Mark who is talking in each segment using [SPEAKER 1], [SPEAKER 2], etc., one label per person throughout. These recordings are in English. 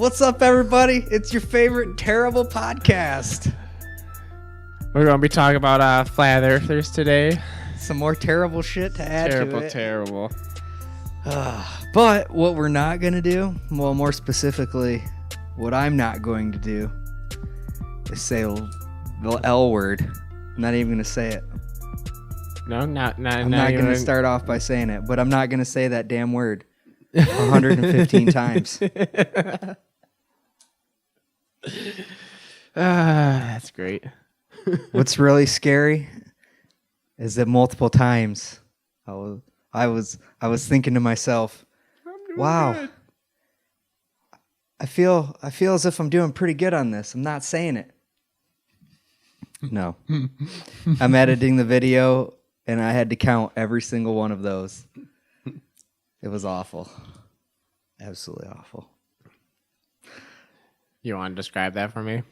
[SPEAKER 1] What's up, everybody? It's your favorite terrible podcast.
[SPEAKER 2] We're going to be talking about flat earthers today.
[SPEAKER 1] Some more terrible shit to add to it.
[SPEAKER 2] Terrible.
[SPEAKER 1] But what we're not going to do, well, more specifically, what I'm not going to do is say the L word. I'm not even going to say it.
[SPEAKER 2] No, I'm not
[SPEAKER 1] going to start off by saying it, but I'm not going to say that damn word 115 times.
[SPEAKER 2] That's great.
[SPEAKER 1] What's really scary is that multiple times I was thinking to myself, wow, good. I feel as if I'm doing pretty good on this. I'm not saying it. No. I'm editing the video and I had to count every single one of those. It was awful. Absolutely awful.
[SPEAKER 2] You want to describe that for me?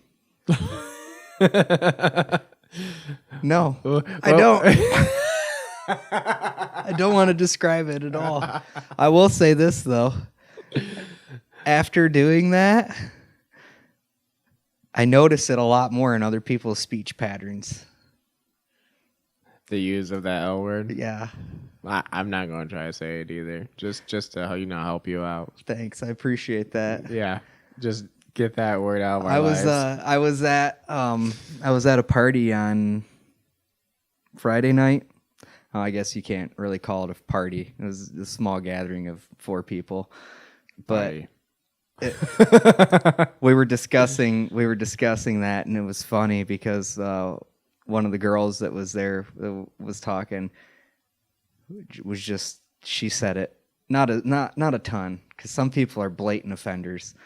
[SPEAKER 1] No, I don't. I don't want to describe it at all. I will say this, though. After doing that, I notice it a lot more in other people's speech patterns.
[SPEAKER 2] The use of that L word?
[SPEAKER 1] Yeah.
[SPEAKER 2] I'm not going to try to say it either. Just to help you out.
[SPEAKER 1] Thanks. I appreciate that.
[SPEAKER 2] Yeah. Just get that word out of our
[SPEAKER 1] I was at a party on Friday night. Oh, I guess you can't really call it a party. It was a small gathering of 4 people. But we were discussing that, and it was funny because one of the girls that was there was talking was just, she said it not a ton, because some people are blatant offenders.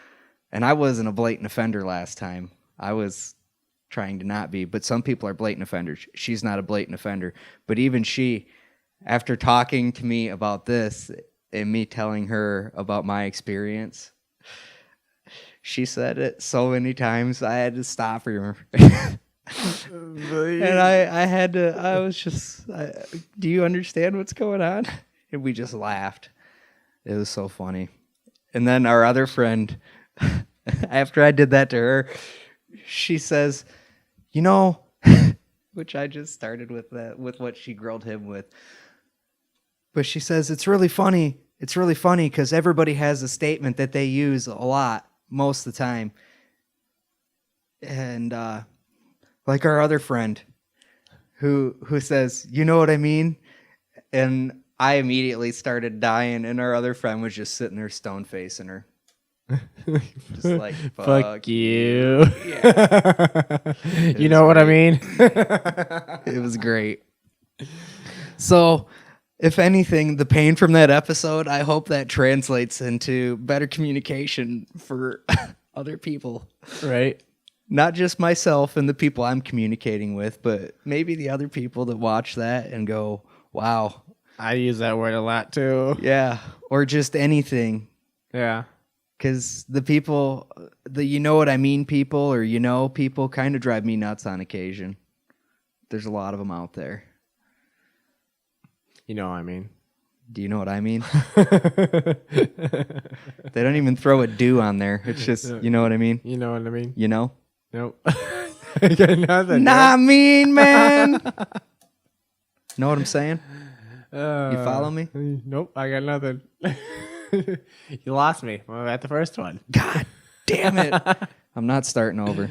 [SPEAKER 1] And I wasn't a blatant offender last time. I was trying to not be, but some people are blatant offenders. She's not a blatant offender. But even she, after talking to me about this and me telling her about my experience, she said it so many times I had to stop her. And I was just, do you understand what's going on? And we just laughed. It was so funny. And then our other friend, after I did that to her, she says, which I just started with what she grilled him with. But she says, it's really funny because everybody has a statement that they use a lot, most of the time. And like our other friend who says, you know what I mean? And I immediately started dying, and our other friend was just sitting there stone-facing her. Just like, fuck you. Yeah.
[SPEAKER 2] You know what I mean?
[SPEAKER 1] It was great. So, if anything, the pain from that episode, I hope that translates into better communication for other people.
[SPEAKER 2] Right.
[SPEAKER 1] Not just myself and the people I'm communicating with, but maybe the other people that watch that and go, wow.
[SPEAKER 2] I use that word a lot too.
[SPEAKER 1] Yeah. Or just anything.
[SPEAKER 2] Yeah.
[SPEAKER 1] Because the people, you know what I mean people, or people kind of drive me nuts on occasion. There's a lot of them out there.
[SPEAKER 2] You know what I mean.
[SPEAKER 1] Do you know what I mean? They don't even throw a do on there. It's just, you know what I mean?
[SPEAKER 2] You know what I mean?
[SPEAKER 1] You know?
[SPEAKER 2] Nope. I got nothing.
[SPEAKER 1] Not mean, man. Know what I'm saying? You follow me?
[SPEAKER 2] Nope, I got nothing. You lost me at the first one.
[SPEAKER 1] God damn it. I'm not starting over.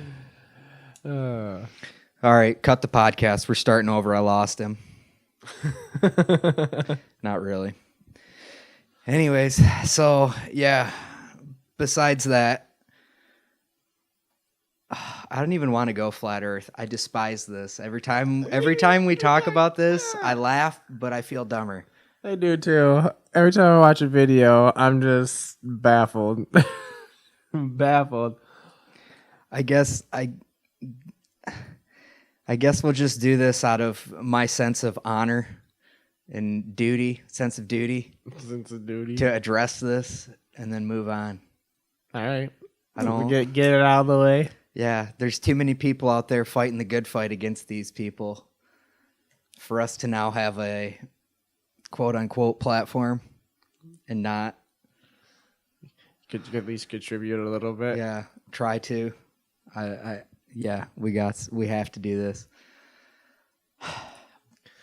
[SPEAKER 1] All right, cut the podcast. We're starting over. I lost him. Not really. Anyways, so yeah, besides that, I don't even want to go flat earth. I despise this. Every time we talk about this, I laugh, but I feel dumber.
[SPEAKER 2] I do too. Every time I watch a video, I'm just baffled. Baffled.
[SPEAKER 1] I guess we'll just do this out of my sense of honor and sense of duty to address this and then move on.
[SPEAKER 2] All right.
[SPEAKER 1] I don't
[SPEAKER 2] get it out of the way.
[SPEAKER 1] Yeah, there's too many people out there fighting the good fight against these people for us to now have a quote unquote platform and not
[SPEAKER 2] Could you at least contribute a little bit?
[SPEAKER 1] Yeah, try to. Yeah, we have to do this.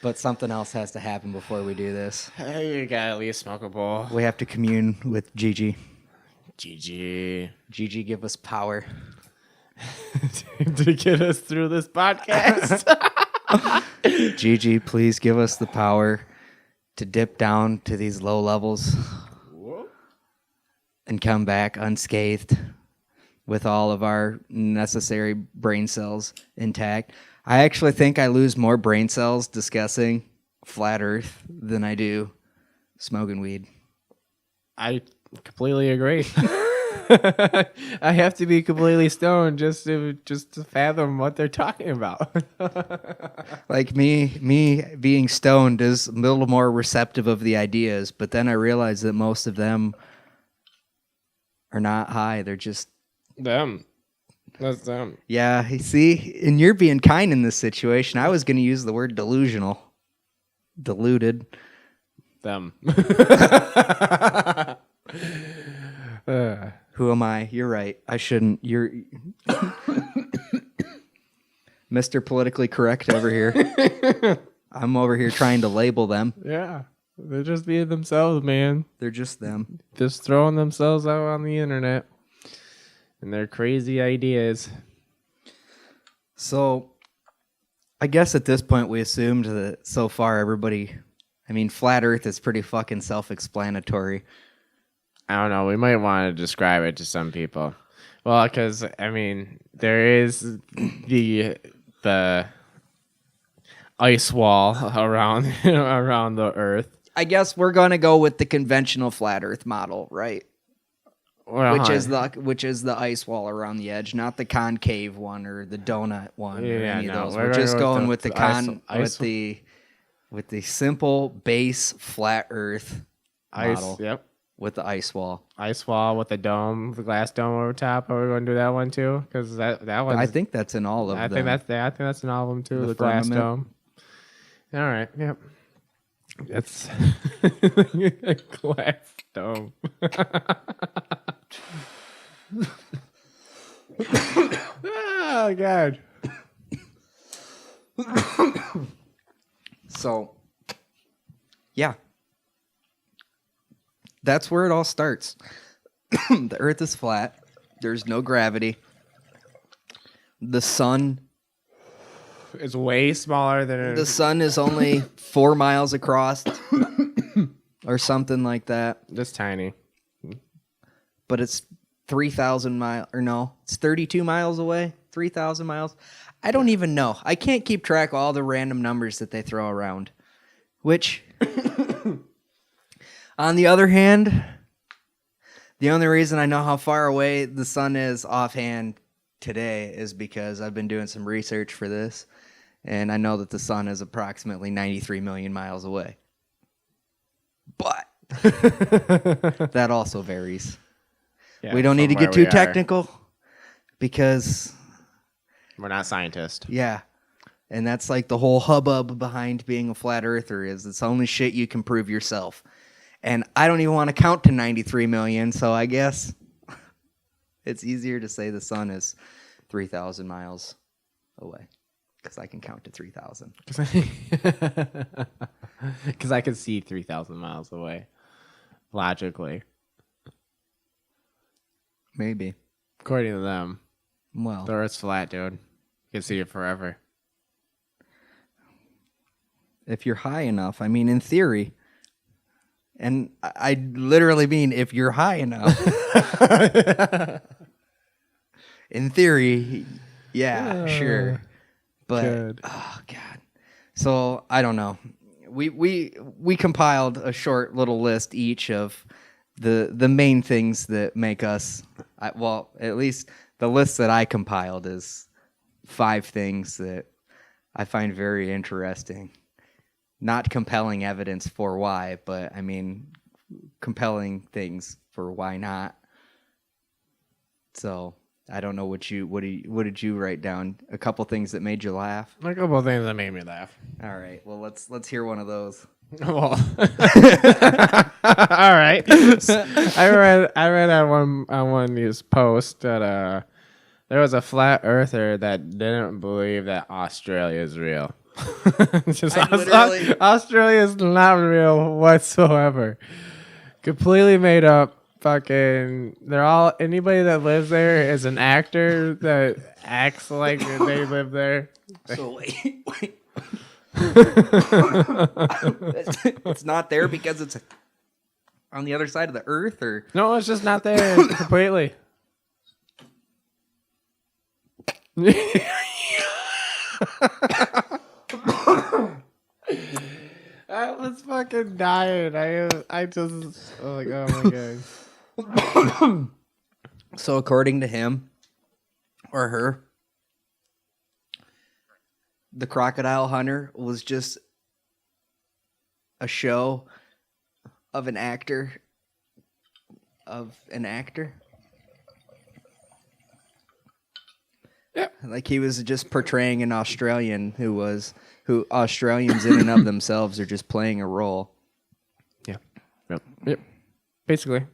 [SPEAKER 1] But something else has to happen before we do this.
[SPEAKER 2] You gotta at least smoke a bowl.
[SPEAKER 1] We have to commune with Gigi.
[SPEAKER 2] GG.
[SPEAKER 1] Gigi, give us power.
[SPEAKER 2] To get us through this podcast.
[SPEAKER 1] Gigi, please give us the power to dip down to these low levels and come back unscathed with all of our necessary brain cells intact. I actually think I lose more brain cells discussing flat Earth than I do smoking weed.
[SPEAKER 2] I completely agree. I have to be completely stoned just to fathom what they're talking about.
[SPEAKER 1] Like me being stoned is a little more receptive of the ideas, but then I realize that most of them are not high. They're just
[SPEAKER 2] Them. That's them.
[SPEAKER 1] yeah. You see, and you're being kind in this situation. I was going to use the word delusional, deluded.
[SPEAKER 2] Them.
[SPEAKER 1] Who am I? You're right. I shouldn't. You're Mr. Politically Correct over here. I'm over here trying to label them.
[SPEAKER 2] Yeah. They're just being themselves, man.
[SPEAKER 1] They're just them.
[SPEAKER 2] Just throwing themselves out on the internet. And their crazy ideas.
[SPEAKER 1] So, I guess at this point we assumed that so far everybody, I mean, flat Earth is pretty fucking self-explanatory.
[SPEAKER 2] I don't know. We might want to describe it to some people. Well, because, I mean, there is the ice wall around around the Earth.
[SPEAKER 1] I guess we're going to go with the conventional flat Earth model, right?
[SPEAKER 2] Well,
[SPEAKER 1] Which is the ice wall around the edge, not the concave one or the donut one or
[SPEAKER 2] Yeah,
[SPEAKER 1] any of
[SPEAKER 2] no,
[SPEAKER 1] those.
[SPEAKER 2] we're
[SPEAKER 1] We're just
[SPEAKER 2] gonna go
[SPEAKER 1] going
[SPEAKER 2] with
[SPEAKER 1] with
[SPEAKER 2] the ice-
[SPEAKER 1] with the simple base flat Earth model
[SPEAKER 2] ice. Yep.
[SPEAKER 1] with the ice wall.
[SPEAKER 2] Ice wall with the dome, the glass dome over top. Are we going to do that one too? Because that one.
[SPEAKER 1] I think that's in all of
[SPEAKER 2] I
[SPEAKER 1] them.
[SPEAKER 2] think that's an album too.
[SPEAKER 1] The
[SPEAKER 2] The glass
[SPEAKER 1] firmament.
[SPEAKER 2] dome. All right. Yep. That's a glass dome. Oh God.
[SPEAKER 1] So, yeah. That's where it all starts. The Earth is flat. There's no gravity. The sun
[SPEAKER 2] It's way smaller than
[SPEAKER 1] the sun is only 4 miles across or something like that.
[SPEAKER 2] this tiny.
[SPEAKER 1] But it's 3,000 miles, or no, it's 32 miles away, 3,000 miles. I don't even know. I can't keep track of all the random numbers that they throw around. Which, on the other hand, the only reason I know how far away the sun is offhand today is because I've been doing some research for this, and I know that the sun is approximately 93 million miles away. But that also varies.
[SPEAKER 2] Yeah,
[SPEAKER 1] We don't need to
[SPEAKER 2] from
[SPEAKER 1] get
[SPEAKER 2] where
[SPEAKER 1] too
[SPEAKER 2] we are.
[SPEAKER 1] technical because,
[SPEAKER 2] We're not scientists.
[SPEAKER 1] yeah. And that's like the whole hubbub behind being a flat earther is it's only shit you can prove yourself. And I don't even want to count to 93 million, so I guess it's easier to say the sun is 3,000 miles away because I can count to 3,000.
[SPEAKER 2] Because I can see 3,000 miles away, logically,
[SPEAKER 1] Maybe.
[SPEAKER 2] according to them.
[SPEAKER 1] Well,
[SPEAKER 2] The Earth's flat, dude. You can see it forever.
[SPEAKER 1] if you're high enough, I mean, in theory, and I literally mean if you're high enough. In theory, yeah, sure. But
[SPEAKER 2] Good.
[SPEAKER 1] oh god. So I don't know. We compiled a short little list each of the main things that make us well, at least the list that I compiled is 5 things that I find very interesting. Not compelling evidence for why, but I mean compelling things for why not. So I don't know what did you write down? A couple things that made you laugh.
[SPEAKER 2] A couple of things that made me laugh.
[SPEAKER 1] All right, well let's hear one of those.
[SPEAKER 2] Well, all right. I read on one news post that there was a flat earther that didn't believe that Australia is real. Just Australia is not real whatsoever. Completely made up. Fucking, they're all, anybody that lives there is an actor that acts like they live there.
[SPEAKER 1] So wait. It's not there because it's on the other side of the earth, or
[SPEAKER 2] No, it's just not there completely. I was fucking dying. I just, oh my god.
[SPEAKER 1] so according to him or her, the crocodile hunter was just a show of an actor.
[SPEAKER 2] Yeah.
[SPEAKER 1] Like he was just portraying an Australian who Australians in and of themselves are just playing a role.
[SPEAKER 2] Yeah. Yep. Basically.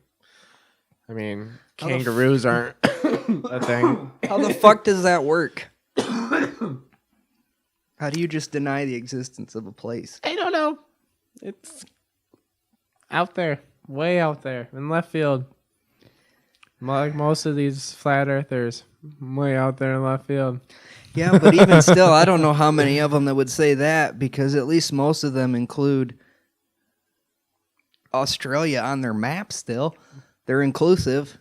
[SPEAKER 2] I mean, kangaroos aren't a thing.
[SPEAKER 1] How the fuck does that work? How do you just deny the existence of a place?
[SPEAKER 2] I don't know. It's out there. Way out there. In left field. Like most of these flat earthers. Way out there in left field.
[SPEAKER 1] Yeah, but even still, I don't know how many of them that would say that, because at least most of them include Australia on their map still. They're inclusive.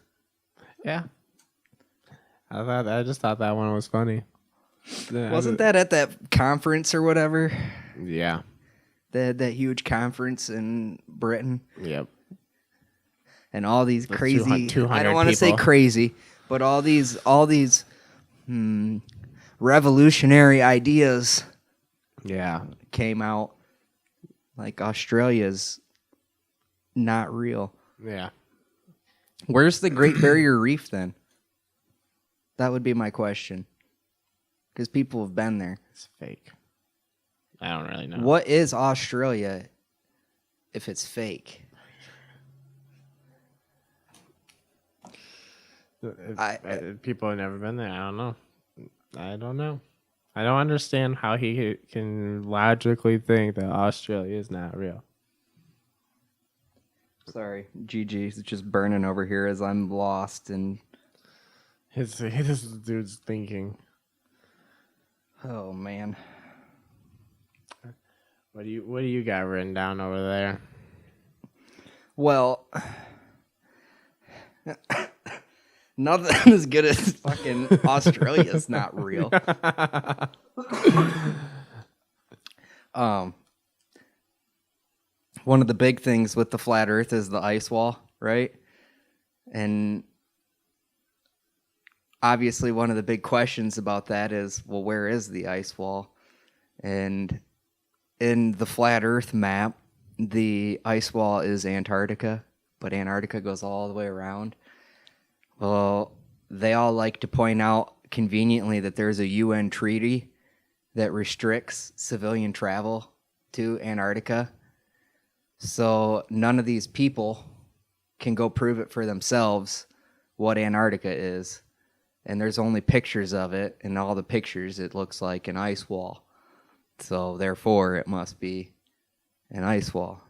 [SPEAKER 2] Yeah. I just thought that one was funny.
[SPEAKER 1] Wasn't that at that conference or whatever?
[SPEAKER 2] Yeah.
[SPEAKER 1] They had that huge conference in Britain.
[SPEAKER 2] Yep.
[SPEAKER 1] And all these crazy,
[SPEAKER 2] 200
[SPEAKER 1] I don't want to say
[SPEAKER 2] people.
[SPEAKER 1] crazy, but all these revolutionary ideas came out. Like Australia's not real.
[SPEAKER 2] Yeah.
[SPEAKER 1] Where's the Great Barrier Reef then? That would be my question. Because people have been there.
[SPEAKER 2] It's fake. I don't really know.
[SPEAKER 1] What is Australia if it's fake?
[SPEAKER 2] People have never been there. I don't know. I don't understand how he can logically think that Australia is not real.
[SPEAKER 1] Sorry, GG's just burning over here as I'm lost and
[SPEAKER 2] This dude's thinking.
[SPEAKER 1] oh man.
[SPEAKER 2] What do you got written down over there?
[SPEAKER 1] Well, nothing as good as fucking Australia's not real. One of the big things with the flat earth is the ice wall, right? And obviously one of the big questions about that is, well, where is the ice wall? And in the flat earth map, the ice wall is Antarctica, but Antarctica goes all the way around. Well, they all like to point out conveniently that there's a UN treaty that restricts civilian travel to Antarctica. So none of these people can go prove it for themselves what Antarctica is. And there's only pictures of it, and all the pictures it looks like an ice wall. So therefore it must be an ice wall.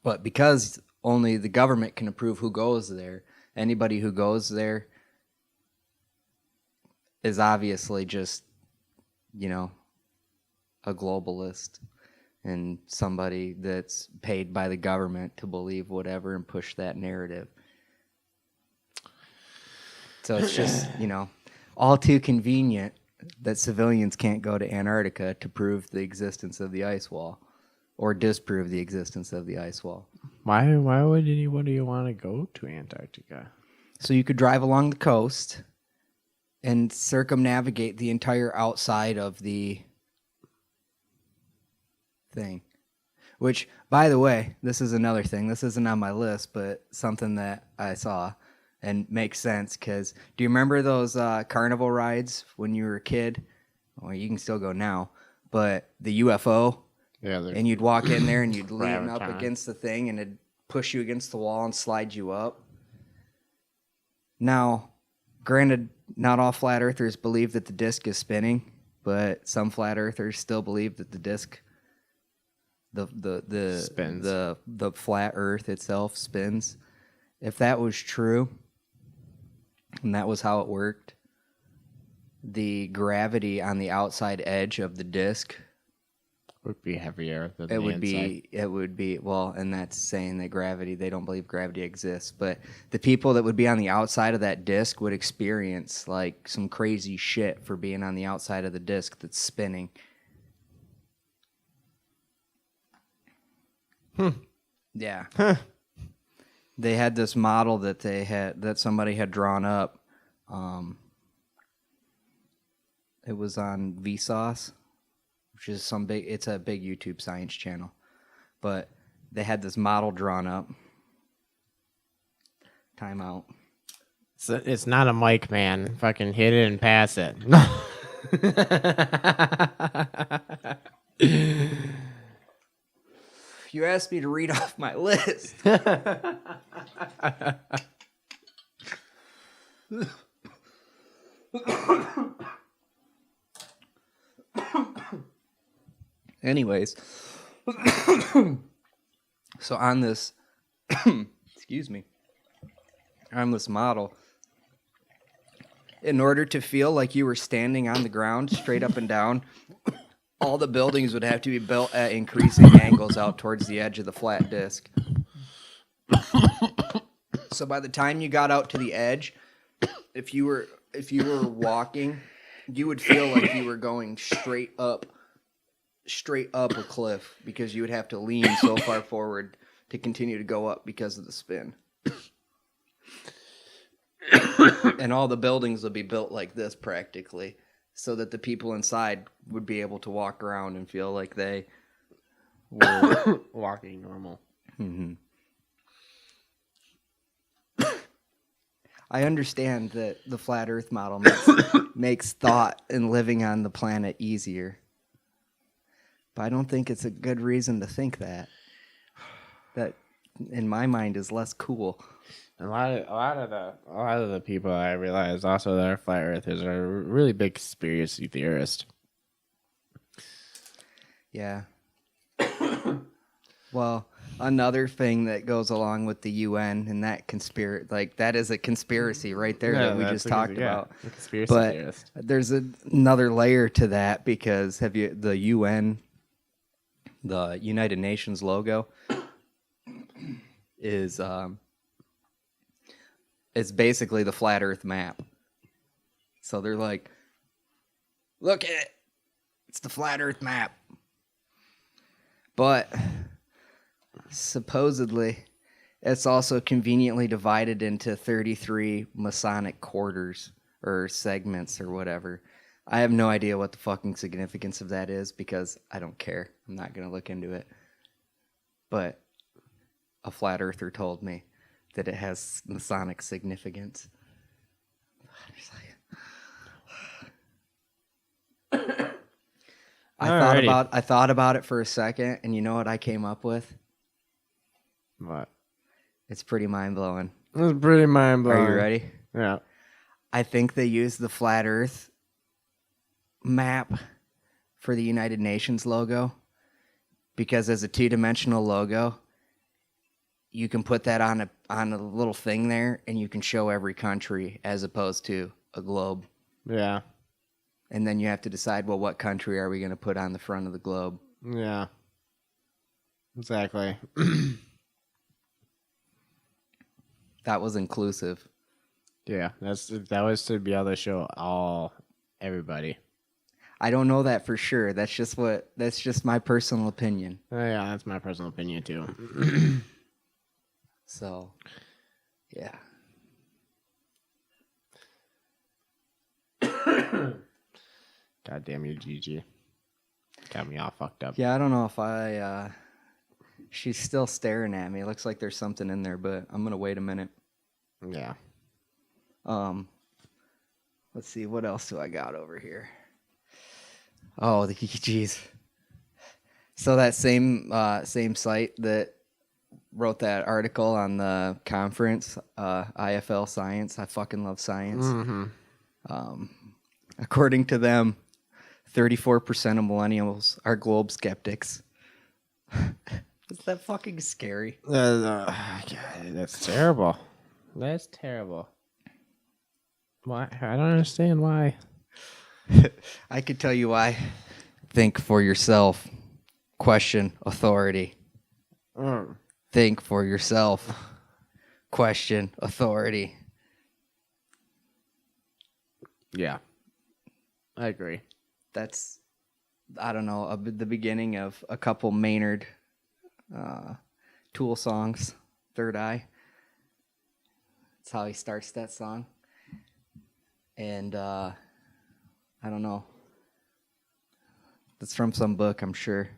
[SPEAKER 1] But because only the government can approve who goes there, anybody who goes there is obviously just, a globalist and somebody that's paid by the government to believe whatever and push that narrative. So it's just, all too convenient that civilians can't go to Antarctica to prove the existence of the ice wall or disprove the existence of the ice wall.
[SPEAKER 2] Why would anybody want to go to Antarctica?
[SPEAKER 1] So you could drive along the coast and circumnavigate the entire outside of the thing. Which, by the way, this is another thing. This isn't on my list, but something that I saw and makes sense. Because do you remember those carnival rides when you were a kid? Well, you can still go now. But the UFO
[SPEAKER 2] Yeah,
[SPEAKER 1] and you'd walk in there and you'd lean up
[SPEAKER 2] Graviton.
[SPEAKER 1] against the thing and it'd push you against the wall and slide you up. Now, granted, not all flat earthers believe that the disc is spinning, but some flat earthers still believe that the disc,
[SPEAKER 2] Spins.
[SPEAKER 1] the flat earth itself spins. If that was true, and that was how it worked, the gravity on the outside edge of the disc,
[SPEAKER 2] would be heavier than
[SPEAKER 1] it
[SPEAKER 2] the
[SPEAKER 1] would
[SPEAKER 2] inside.
[SPEAKER 1] be well, and that's saying that gravity, they don't believe gravity exists, but the people that would be on the outside of that disc would experience like some crazy shit for being on the outside of the disc that's spinning. Yeah. They had this model that somebody had drawn up. It was on Vsauce, which is it's a big YouTube science channel. But they had this model drawn up. Timeout.
[SPEAKER 2] So it's not a mic, man. Fucking hit it and pass it.
[SPEAKER 1] You asked me to read off my list. Anyways, so on this, excuse me, on this model, in order to feel like you were standing on the ground straight up and down, all the buildings would have to be built at increasing angles out towards the edge of the flat disc. So by the time you got out to the edge, if you were walking, you would feel like you were going straight up a cliff, because you would have to lean so far forward to continue to go up because of the spin. And all the buildings would be built like this practically, so that the people inside would be able to walk around and feel like they were
[SPEAKER 2] walking normal.
[SPEAKER 1] Mm-hmm. I understand that the flat Earth model makes thought and living on the planet easier, but I don't think it's a good reason to think that. That, in my mind, is less cool.
[SPEAKER 2] A lot of the people I realize also that are flat earthers are really big conspiracy theorists.
[SPEAKER 1] Yeah. Well, another thing that goes along with the UN and that that is a conspiracy right there that we just talked about.
[SPEAKER 2] A conspiracy
[SPEAKER 1] but
[SPEAKER 2] theorist.
[SPEAKER 1] there's another layer to that, because the UN, the United Nations logo, is it's basically the flat Earth map. So they're like, look at it, it's the flat Earth map. But supposedly, it's also conveniently divided into 33 Masonic quarters or segments or whatever. I have no idea what the fucking significance of that is, because I don't care. I'm not going to look into it. But a flat earther told me that it has Masonic significance. I thought about it for a second, and you know what I came up with?
[SPEAKER 2] What?
[SPEAKER 1] It's pretty mind-blowing.
[SPEAKER 2] It's pretty mind-blowing.
[SPEAKER 1] Are you ready?
[SPEAKER 2] Yeah.
[SPEAKER 1] I think they use the flat Earth map for the United Nations logo, because as a two-dimensional logo, you can put that on a little thing there, and you can show every country as opposed to a globe.
[SPEAKER 2] Yeah.
[SPEAKER 1] And then you have to decide, well, what country are we going to put on the front of the globe?
[SPEAKER 2] Yeah. Exactly.
[SPEAKER 1] That was inclusive.
[SPEAKER 2] Yeah, that was to be able to show everybody.
[SPEAKER 1] I don't know that for sure. That's just my personal opinion.
[SPEAKER 2] Yeah, that's my personal opinion too.
[SPEAKER 1] So, yeah.
[SPEAKER 2] God damn you, Gigi. Got me all fucked up.
[SPEAKER 1] Yeah, I don't know if she's still staring at me. It looks like there's something in there, but I'm going to wait a minute.
[SPEAKER 2] Yeah.
[SPEAKER 1] Let's see, what else do I got over here? Oh, geez. So that same site that wrote that article on the conference, IFL Science. I fucking love science.
[SPEAKER 2] Mm-hmm.
[SPEAKER 1] According to them, 34% of millennials are globe skeptics. Is that fucking scary?
[SPEAKER 2] God, that's terrible. That's terrible. Why? I don't understand why.
[SPEAKER 1] I could tell you why. Think for yourself. Question authority. Think for yourself. Question authority.
[SPEAKER 2] Yeah, I agree.
[SPEAKER 1] That's, I don't know, the beginning of a couple Maynard Tool songs. Third Eye. That's how he starts that song. And I don't know. That's from some book, I'm sure.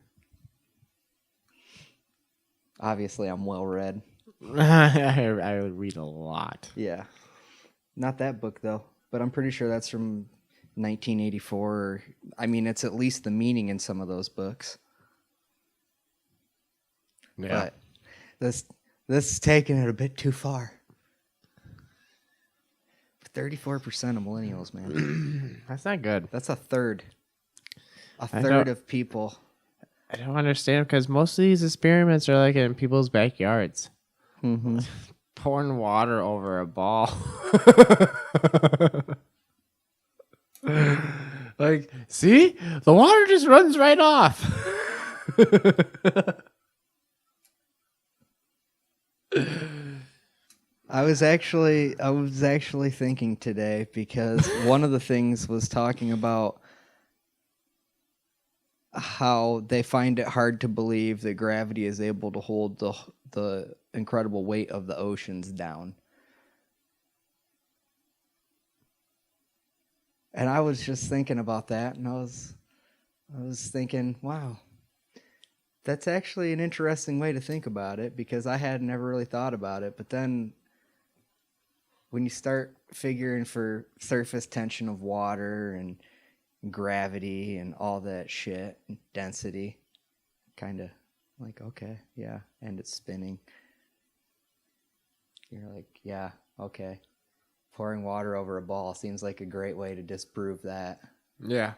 [SPEAKER 1] Obviously, I'm well read.
[SPEAKER 2] I read a lot.
[SPEAKER 1] Yeah. Not that book, though. But I'm pretty sure that's from 1984. I mean, it's at least the meaning in some of those books.
[SPEAKER 2] Yeah.
[SPEAKER 1] But this is taking it a bit too far. 34% of millennials, man.
[SPEAKER 2] That's not good.
[SPEAKER 1] That's a third. A
[SPEAKER 2] I
[SPEAKER 1] third
[SPEAKER 2] don't-
[SPEAKER 1] of people.
[SPEAKER 2] I don't understand because most of these experiments are like in people's backyards.
[SPEAKER 1] Mm-hmm.
[SPEAKER 2] Pouring water over a ball. Like, see? The water just runs right off.
[SPEAKER 1] I was actually thinking today because one of the things was talking about how they find it hard to believe that gravity is able to hold the incredible weight of the oceans down. And I was just thinking about that, and I was thinking, wow, that's actually an interesting way to think about it, because I had never really thought about it. But then when you start figuring for surface tension of water and gravity and all that shit, and density, kind of like, okay, yeah, and it's spinning. You're like, yeah, okay. Pouring water over a ball seems like a great way to disprove that.
[SPEAKER 2] Yeah.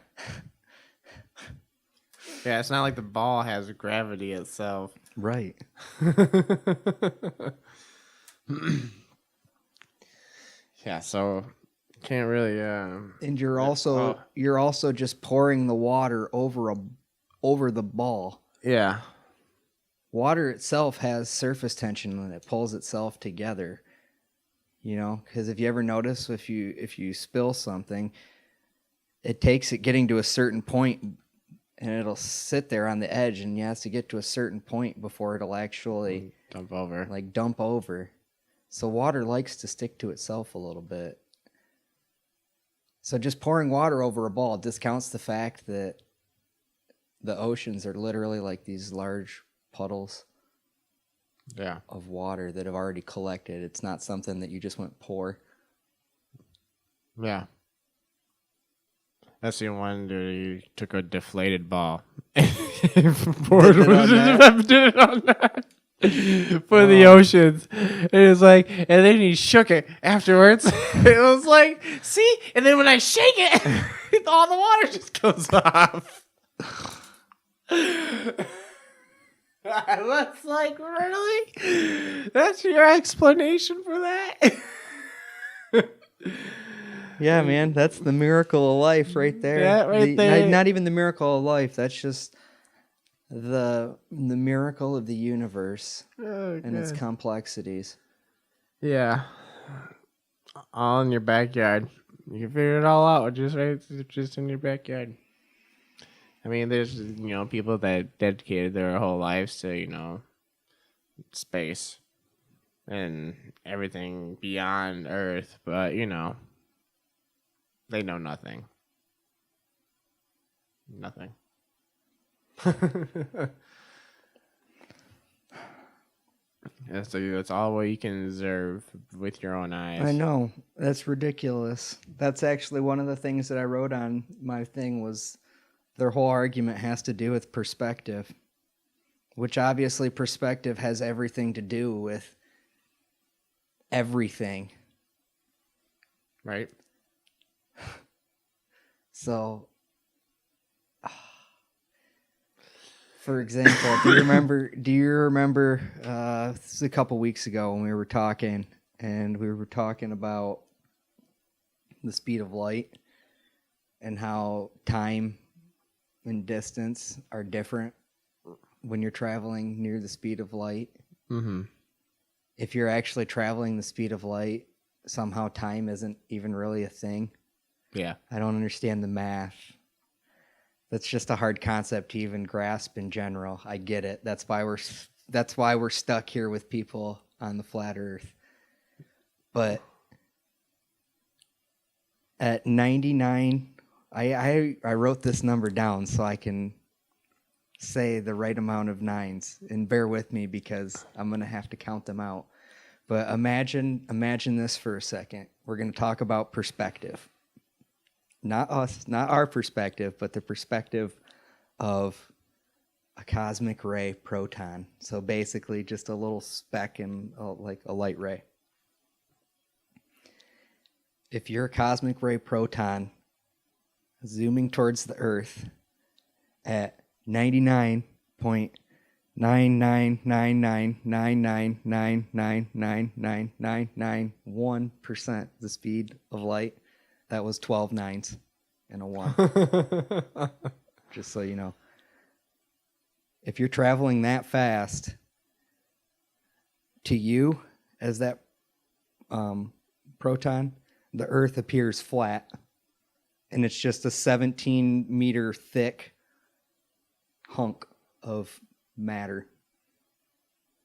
[SPEAKER 2] Yeah, it's not like the ball has gravity itself.
[SPEAKER 1] Right.
[SPEAKER 2] Yeah, so can't really
[SPEAKER 1] And you're also just pouring the water over the ball.
[SPEAKER 2] yeah.
[SPEAKER 1] Water itself has surface tension and it pulls itself together. You know, because if you ever notice, if you spill something, it takes it getting to a certain point, and it'll sit there on the edge, and it has to get to a certain point before it'll actually
[SPEAKER 2] Dump over.
[SPEAKER 1] dump over. So water likes to stick to itself a little bit. So just pouring water over a ball discounts the fact that the oceans are literally like these large puddles
[SPEAKER 2] Yeah.
[SPEAKER 1] of water that have already collected. It's not something that you just went pour.
[SPEAKER 2] Yeah. That's the one dude, he took a deflated ball. Poured
[SPEAKER 1] Did it on that?
[SPEAKER 2] did it on that. For the oceans. It was like, and then he shook it afterwards. It was like, see? And then when I shake it, all the water just goes off. I was like, really? That's your explanation for that?
[SPEAKER 1] Yeah, man, that's the miracle of life right there.
[SPEAKER 2] That right there.
[SPEAKER 1] Not even the miracle of life. That's just the miracle of the universe and its complexities.
[SPEAKER 2] Yeah. All in your backyard. You can figure it all out just in your backyard. I mean, there's, people that dedicated their whole lives to, space and everything beyond Earth, but, they know nothing. Nothing. That's all what you can observe with your own eyes.
[SPEAKER 1] I know. That's ridiculous. That's actually one of the things that I wrote on my thing was their whole argument has to do with perspective. which obviously perspective has everything to do with everything.
[SPEAKER 2] Right.
[SPEAKER 1] So, for example, do you remember this is a couple weeks ago when we were talking about the speed of light and how time and distance are different when you're traveling near the speed of light.
[SPEAKER 2] Mm-hmm.
[SPEAKER 1] If you're actually traveling the speed of light, somehow time isn't even really a thing.
[SPEAKER 2] Yeah.
[SPEAKER 1] I don't understand the math. That's just a hard concept to even grasp in general. I get it. That's why we're stuck here with people on the flat earth. But at 99, I wrote this number down so I can say the right amount of nines, and bear with me because I'm going to have to count them out. But imagine this for a second. We're going to talk about perspective. Not us, not our perspective, but the perspective of a cosmic ray proton. So basically just a little speck in like a light ray. If you're a cosmic ray proton zooming towards the Earth at 99.9999999999991% the speed of light, that was 12 nines and a 1. Just so you know. If you're traveling that fast, to you, as that proton, the Earth appears flat. And it's just a 17-meter thick hunk of matter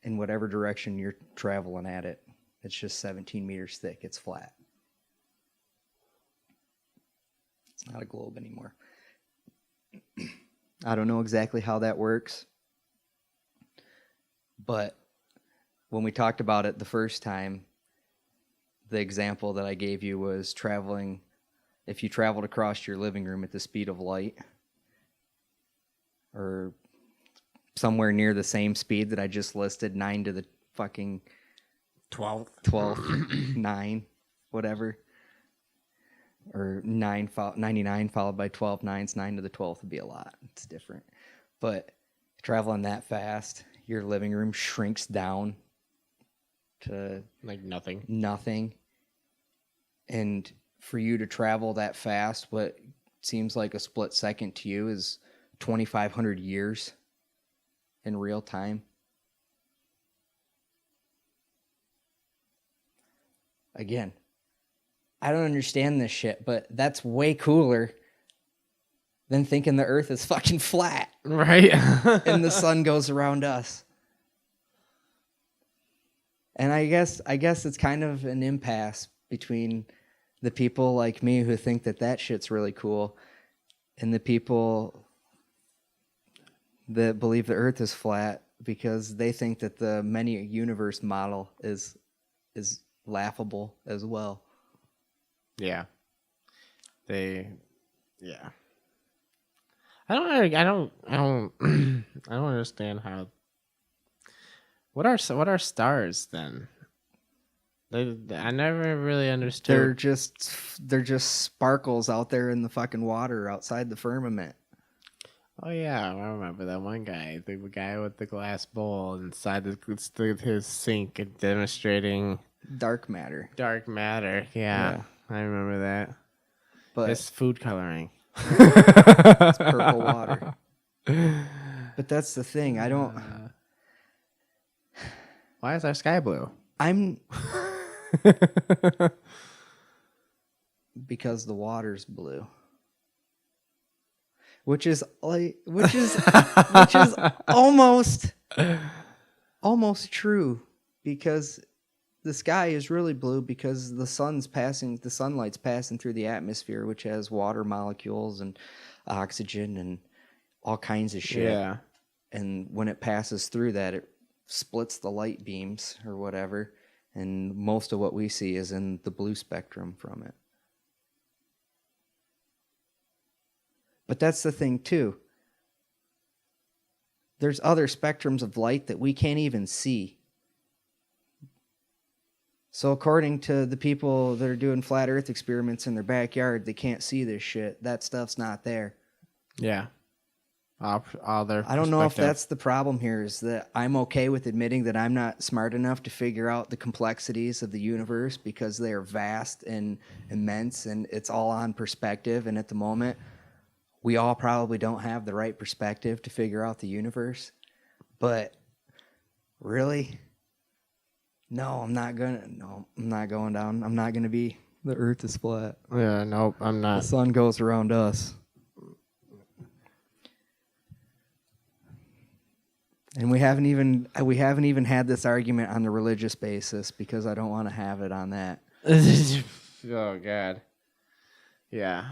[SPEAKER 1] in whatever direction you're traveling at it. It's just 17 meters thick. It's flat. It's not a globe anymore. I don't know exactly how that works. But when we talked about it the first time, the example that I gave you was traveling. If you traveled across your living room at the speed of light, or somewhere near the same speed that I just listed, 9 to the fucking 12, 9, whatever, or 99 followed by 12 nines, 9 to the 12th would be a lot. It's different. But traveling that fast, your living room shrinks down to
[SPEAKER 2] like nothing.
[SPEAKER 1] And for you to travel that fast, what seems like a split second to you is 2,500 years in real time. Again, I don't understand this shit, but that's way cooler than thinking the Earth is fucking flat.
[SPEAKER 2] Right.
[SPEAKER 1] And the sun goes around us. And I guess it's kind of an impasse between the people like me who think that shit's really cool and the people that believe the Earth is flat because they think that the many universe model is laughable as well.
[SPEAKER 2] Yeah. Yeah. I don't understand how. What are stars then? I never really understood.
[SPEAKER 1] They're just sparkles out there in the fucking water outside the firmament.
[SPEAKER 2] Oh yeah, I remember that one guy, the guy with the glass bowl inside his sink, and demonstrating
[SPEAKER 1] dark matter.
[SPEAKER 2] Yeah, I remember that.
[SPEAKER 1] But
[SPEAKER 2] it's food coloring.
[SPEAKER 1] It's purple water. But that's the thing. I don't.
[SPEAKER 2] Why is our sky blue?
[SPEAKER 1] Because the water's blue. Which is almost true, because the sky is really blue because the sunlight's passing through the atmosphere, which has water molecules and oxygen and all kinds of shit.
[SPEAKER 2] Yeah.
[SPEAKER 1] And when it passes through that, it splits the light beams or whatever, and most of what we see is in the blue spectrum from it. But that's the thing too. there's other spectrums of light that we can't even see. So according to the people that are doing flat earth experiments in their backyard, they can't see this shit. That stuff's not there.
[SPEAKER 2] Yeah. All their
[SPEAKER 1] I don't know if
[SPEAKER 2] perspective.
[SPEAKER 1] that's the problem here, is that I'm okay with admitting that I'm not smart enough to figure out the complexities of the universe because they are vast and immense, and it's all on perspective. And at the moment, we all probably don't have the right perspective to figure out the universe. But really, no, I'm not going down. I'm not gonna be the earth is flat.
[SPEAKER 2] Yeah, nope, I'm
[SPEAKER 1] The
[SPEAKER 2] not.
[SPEAKER 1] sun goes around us. And we haven't even had this argument on the religious basis because I don't want to have it on that.
[SPEAKER 2] Oh God. Yeah.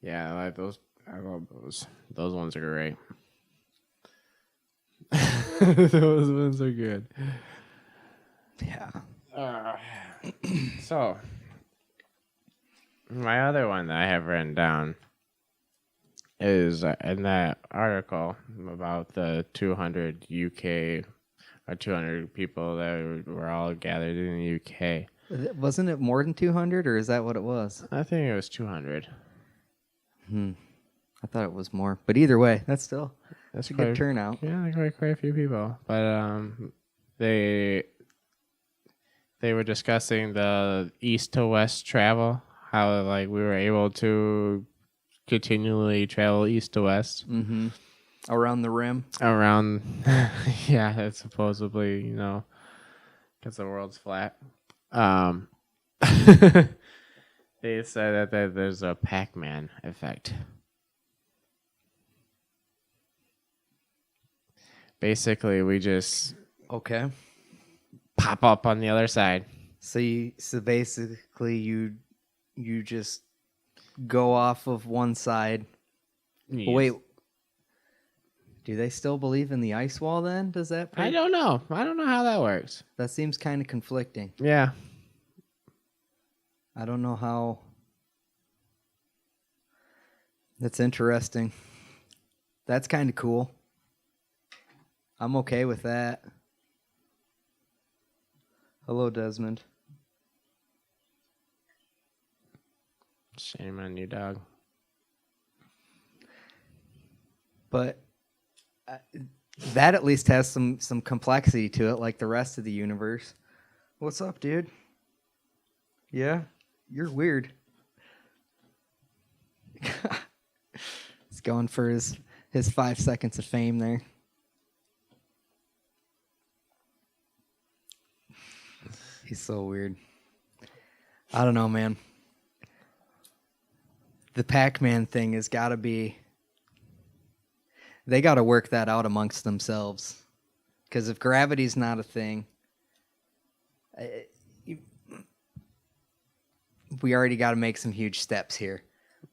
[SPEAKER 2] Yeah, I like those. I love those. Those ones are great. Those ones are good.
[SPEAKER 1] Yeah.
[SPEAKER 2] So, my other one that I have written down is in that article about the 200 UK or 200 people that were all gathered in the UK.
[SPEAKER 1] Wasn't it more than 200, or is that what it was?
[SPEAKER 2] I think it was 200.
[SPEAKER 1] I thought it was more. But either way, that's still
[SPEAKER 2] That's
[SPEAKER 1] a good turnout.
[SPEAKER 2] Yeah, quite a few people. But they were discussing the east to west travel, how like we were able to continually travel east to west
[SPEAKER 1] Mm-hmm. Around the rim.
[SPEAKER 2] around. Yeah, it's supposedly because the world's flat. They said that there's a Pac-Man effect. Basically, we just
[SPEAKER 1] Okay.
[SPEAKER 2] pop up on the other side.
[SPEAKER 1] So basically you just go off of one side.
[SPEAKER 2] You
[SPEAKER 1] Wait. Do they still believe in the ice wall then? Does that
[SPEAKER 2] I don't know. I don't know how that works.
[SPEAKER 1] That seems kind of conflicting.
[SPEAKER 2] Yeah.
[SPEAKER 1] I don't know how. That's interesting. That's kind of cool. I'm okay with that. Hello, Desmond.
[SPEAKER 2] Shame on you, dog.
[SPEAKER 1] But that at least has some complexity to it, like the rest of the universe. What's up, dude? Yeah, you're weird. He's going for his 5 seconds of fame there. He's so weird. I don't know, man. The Pac-Man thing has got to be... They got to work that out amongst themselves. Because if gravity's not a thing... we already got to make some huge steps here.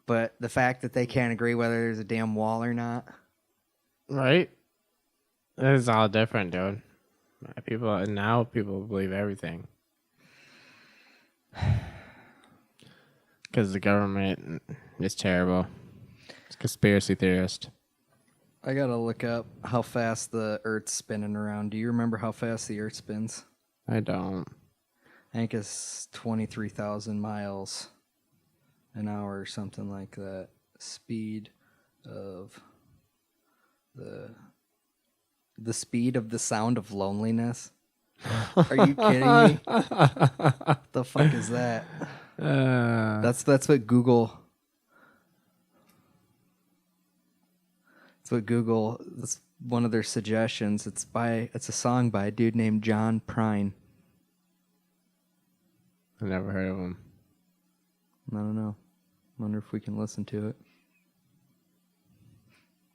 [SPEAKER 1] But the fact that they can't agree whether there's a damn wall or not...
[SPEAKER 2] Right? It's all different, dude. People believe everything. Because the government is terrible. It's a conspiracy theorist.
[SPEAKER 1] I got to look up how fast the Earth's spinning around. Do you remember how fast the Earth spins?
[SPEAKER 2] I don't.
[SPEAKER 1] I think it's 23,000 miles an hour or something like that. Speed of the speed of the sound of loneliness. Are you kidding me? What the fuck is that? That's what Google. That's what Google. That's one of their suggestions. It's a song by a dude named John Prine.
[SPEAKER 2] I never heard of him.
[SPEAKER 1] I don't know. Wonder if we can listen to it.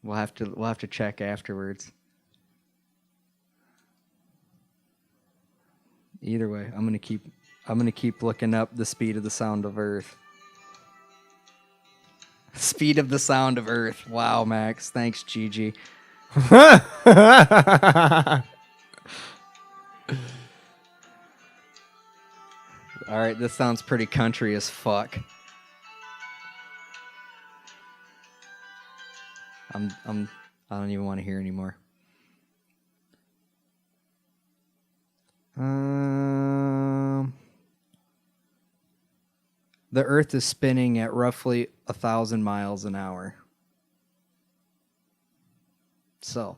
[SPEAKER 1] We'll have to check afterwards. Either way, I'm gonna keep looking up the speed of the sound of Earth. Speed of the sound of Earth. Wow, Max. Thanks, Gigi. All right, this sounds pretty country as fuck. I don't even want to hear anymore. The Earth is spinning at roughly 1,000 miles an hour. So,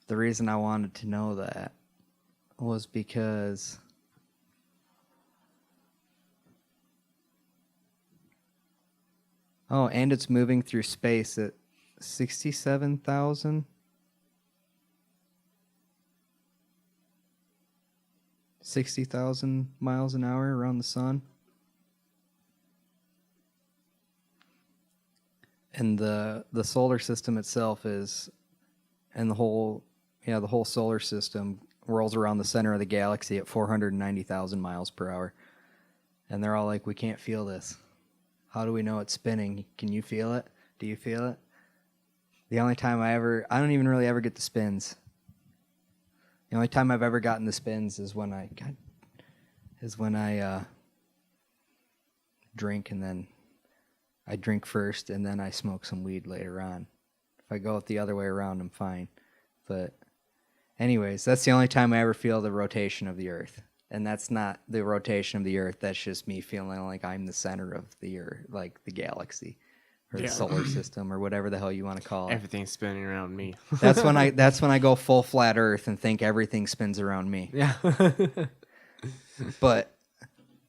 [SPEAKER 1] the reason I wanted to know that was because and it's moving through space at 67,000 60,000 miles an hour around the sun. And the solar system itself is, and the whole solar system rolls around the center of the galaxy at 490,000 miles per hour. And they're all like, we can't feel this. How do we know it's spinning? Can you feel it? Do you feel it? The only time I don't even really ever get the spins. The only time I've ever gotten the spins is when I drink, and then I drink first and then I smoke some weed later on. If I go it the other way around, I'm fine. But anyways, that's the only time I ever feel the rotation of the Earth. And that's not the rotation of the Earth. That's just me feeling like I'm the center of the Earth, like the galaxy or the solar system or whatever the hell you want to call it.
[SPEAKER 2] Everything's spinning around me.
[SPEAKER 1] That's when I go full flat Earth and think everything spins around me.
[SPEAKER 2] Yeah.
[SPEAKER 1] But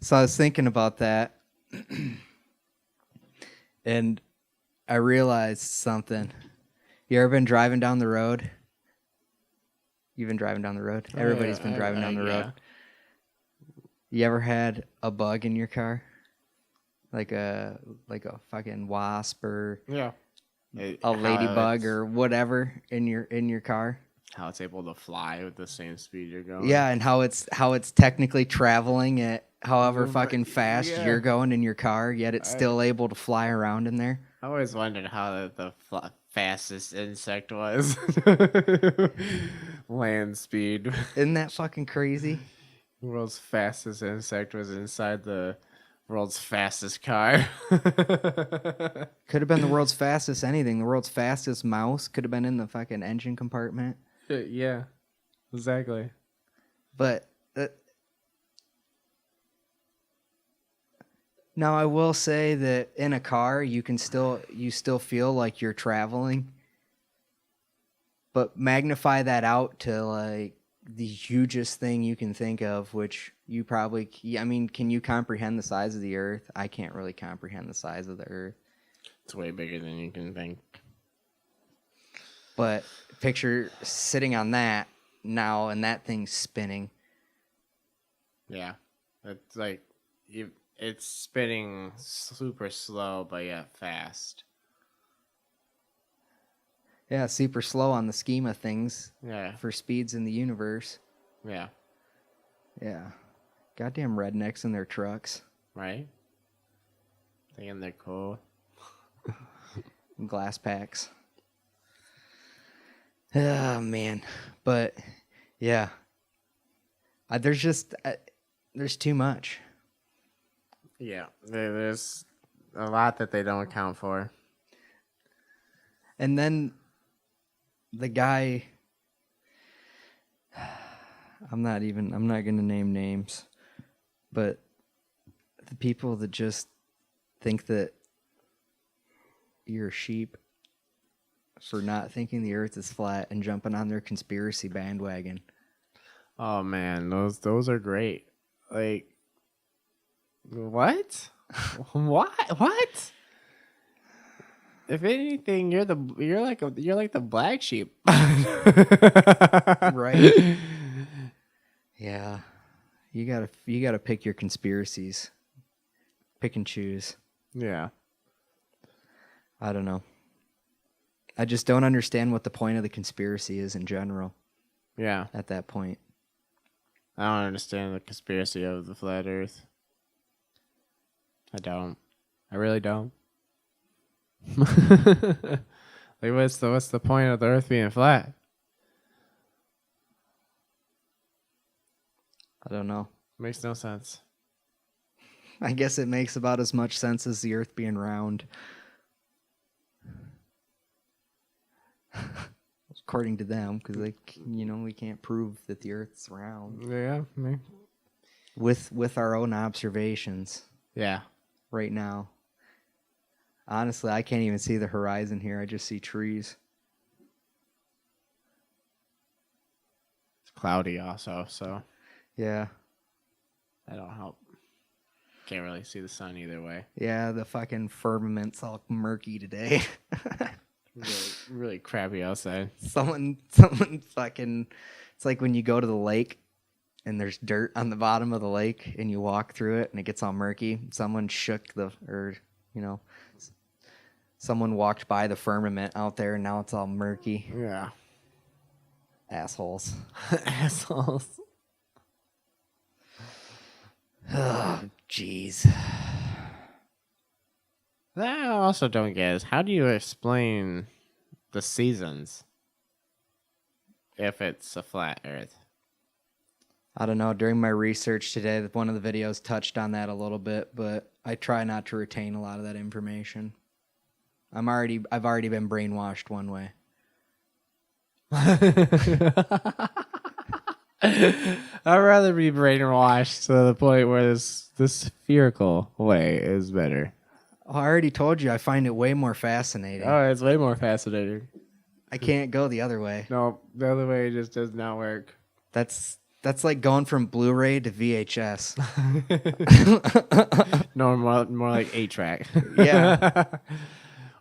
[SPEAKER 1] so I was thinking about that, and I realized something. You ever been driving down the road? You've been driving down the road? Everybody's been driving down the road. You ever had a bug in your car? Like a fucking wasp or a ladybug or whatever in your car?
[SPEAKER 2] How it's able to fly with the same speed you're going.
[SPEAKER 1] Yeah, and how it's technically traveling at however fucking fast you're going in your car, yet it's still able to fly around in there.
[SPEAKER 2] I always wondered how the fastest insect was. Land speed.
[SPEAKER 1] Isn't that fucking crazy?
[SPEAKER 2] The world's fastest insect was inside the world's fastest car.
[SPEAKER 1] Could have been the world's fastest anything. The world's fastest mouse could have been in the fucking engine compartment.
[SPEAKER 2] Yeah, exactly.
[SPEAKER 1] But now I will say that in a car you still feel like you're traveling. But magnify that out to like the hugest thing you can think of, which you probably, can you comprehend the size of the Earth? I can't really comprehend the size of the Earth.
[SPEAKER 2] It's way bigger than you can think.
[SPEAKER 1] But picture sitting on that now and that thing's spinning.
[SPEAKER 2] Yeah. It's like, it's spinning super slow, but yet fast.
[SPEAKER 1] Yeah, super slow on the scheme of things.
[SPEAKER 2] Yeah.
[SPEAKER 1] For speeds in the universe.
[SPEAKER 2] Yeah.
[SPEAKER 1] Yeah. Goddamn rednecks in their trucks.
[SPEAKER 2] Right? Thinking they're cool.
[SPEAKER 1] And glass packs. Oh, man. But, yeah. There's too much.
[SPEAKER 2] Yeah. There's a lot that they don't account for.
[SPEAKER 1] And then the guy, I'm not going to name names, but the people that just think that you're a sheep for not thinking the Earth is flat and jumping on their conspiracy bandwagon.
[SPEAKER 2] Oh man, those are great. Like, what? What? If anything, you're like the black sheep.
[SPEAKER 1] Right? Yeah. You gotta pick your conspiracies. Pick and choose.
[SPEAKER 2] Yeah.
[SPEAKER 1] I don't know. I just don't understand what the point of the conspiracy is in general.
[SPEAKER 2] Yeah.
[SPEAKER 1] At that point.
[SPEAKER 2] I don't understand the conspiracy of the flat Earth. I don't. I really don't. Like, what's the point of the Earth being flat?
[SPEAKER 1] I don't know.
[SPEAKER 2] Makes no sense.
[SPEAKER 1] I guess it makes about as much sense as the Earth being round. according to them, because we can't prove that the Earth's round
[SPEAKER 2] Yeah.
[SPEAKER 1] with our own observations
[SPEAKER 2] Yeah.
[SPEAKER 1] right now. Honestly, I can't even see the horizon here. I just see trees.
[SPEAKER 2] It's cloudy also, so
[SPEAKER 1] Yeah.
[SPEAKER 2] that don't help. Can't really see the sun either way.
[SPEAKER 1] Yeah, the fucking firmament's all murky today.
[SPEAKER 2] Really crappy outside.
[SPEAKER 1] someone fucking, it's like when you go to the lake and there's dirt on the bottom of the lake and you walk through it and it gets all murky. Someone someone walked by the firmament out there and now it's all murky.
[SPEAKER 2] Yeah.
[SPEAKER 1] Assholes.
[SPEAKER 2] Assholes.
[SPEAKER 1] Oh, jeez.
[SPEAKER 2] That I also don't get is how do you explain the seasons if it's a flat Earth?
[SPEAKER 1] I don't know. During my research today, one of the videos touched on that a little bit, but I try not to retain a lot of that information. I've already been brainwashed one way.
[SPEAKER 2] I'd rather be brainwashed to the point where this spherical way is better.
[SPEAKER 1] Oh, I already told you I find it way more fascinating.
[SPEAKER 2] Oh, it's way more fascinating.
[SPEAKER 1] I can't go the other way.
[SPEAKER 2] No, the other way just does not work.
[SPEAKER 1] That's like going from Blu-ray to VHS.
[SPEAKER 2] No, more like 8-track.
[SPEAKER 1] Yeah.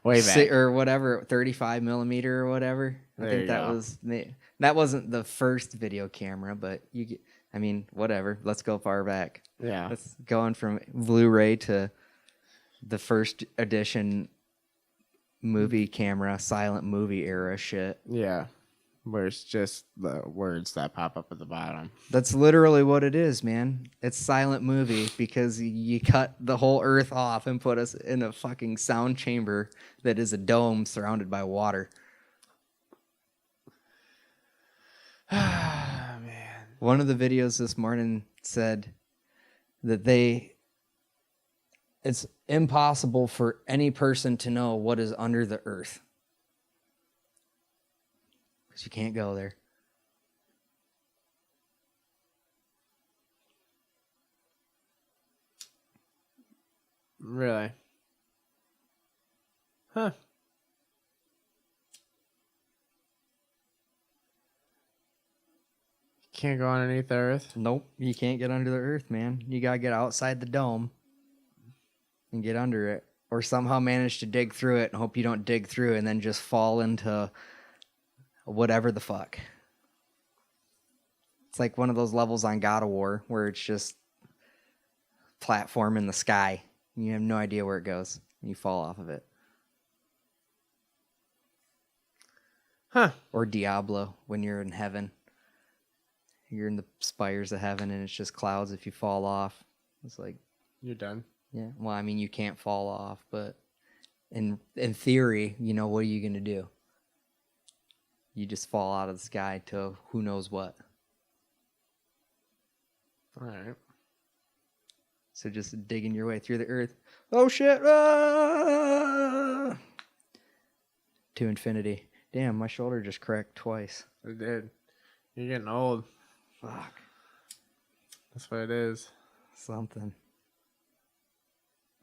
[SPEAKER 2] Way back.
[SPEAKER 1] Or whatever, 35 millimeter or whatever. I
[SPEAKER 2] There
[SPEAKER 1] think
[SPEAKER 2] you
[SPEAKER 1] that
[SPEAKER 2] go.
[SPEAKER 1] was that wasn't the first video camera, but whatever. Let's go far back.
[SPEAKER 2] Yeah.
[SPEAKER 1] That's going from Blu-ray to the first edition movie camera, silent movie era shit.
[SPEAKER 2] Yeah. Where it's just the words that pop up at the bottom.
[SPEAKER 1] That's literally what it is, man. It's silent movie because you cut the whole earth off and put us in a fucking sound chamber that is a dome surrounded by water.
[SPEAKER 2] Man.
[SPEAKER 1] One of the videos this morning said that it's impossible for any person to know what is under the earth. Because you can't go there.
[SPEAKER 2] Really? Huh. Can't go underneath the earth?
[SPEAKER 1] Nope, you can't get under the earth, man. You gotta get outside the dome and get under it. Or somehow manage to dig through it and hope you don't dig through and then just fall into whatever the fuck. It's like one of those levels on God of War where it's just platform in the sky. You have no idea where it goes. And you fall off of it.
[SPEAKER 2] Huh.
[SPEAKER 1] Or Diablo when you're in heaven. You're in the spires of heaven and it's just clouds if you fall off. It's like,
[SPEAKER 2] You're done.
[SPEAKER 1] yeah. Well, I mean, you can't fall off, but in theory, what are you going to do? You just fall out of the sky to who knows what.
[SPEAKER 2] All right.
[SPEAKER 1] So just digging your way through the earth. Oh shit! Ah! To infinity. Damn, my shoulder just cracked twice.
[SPEAKER 2] It did. You're getting old.
[SPEAKER 1] Fuck.
[SPEAKER 2] That's what it is.
[SPEAKER 1] Something.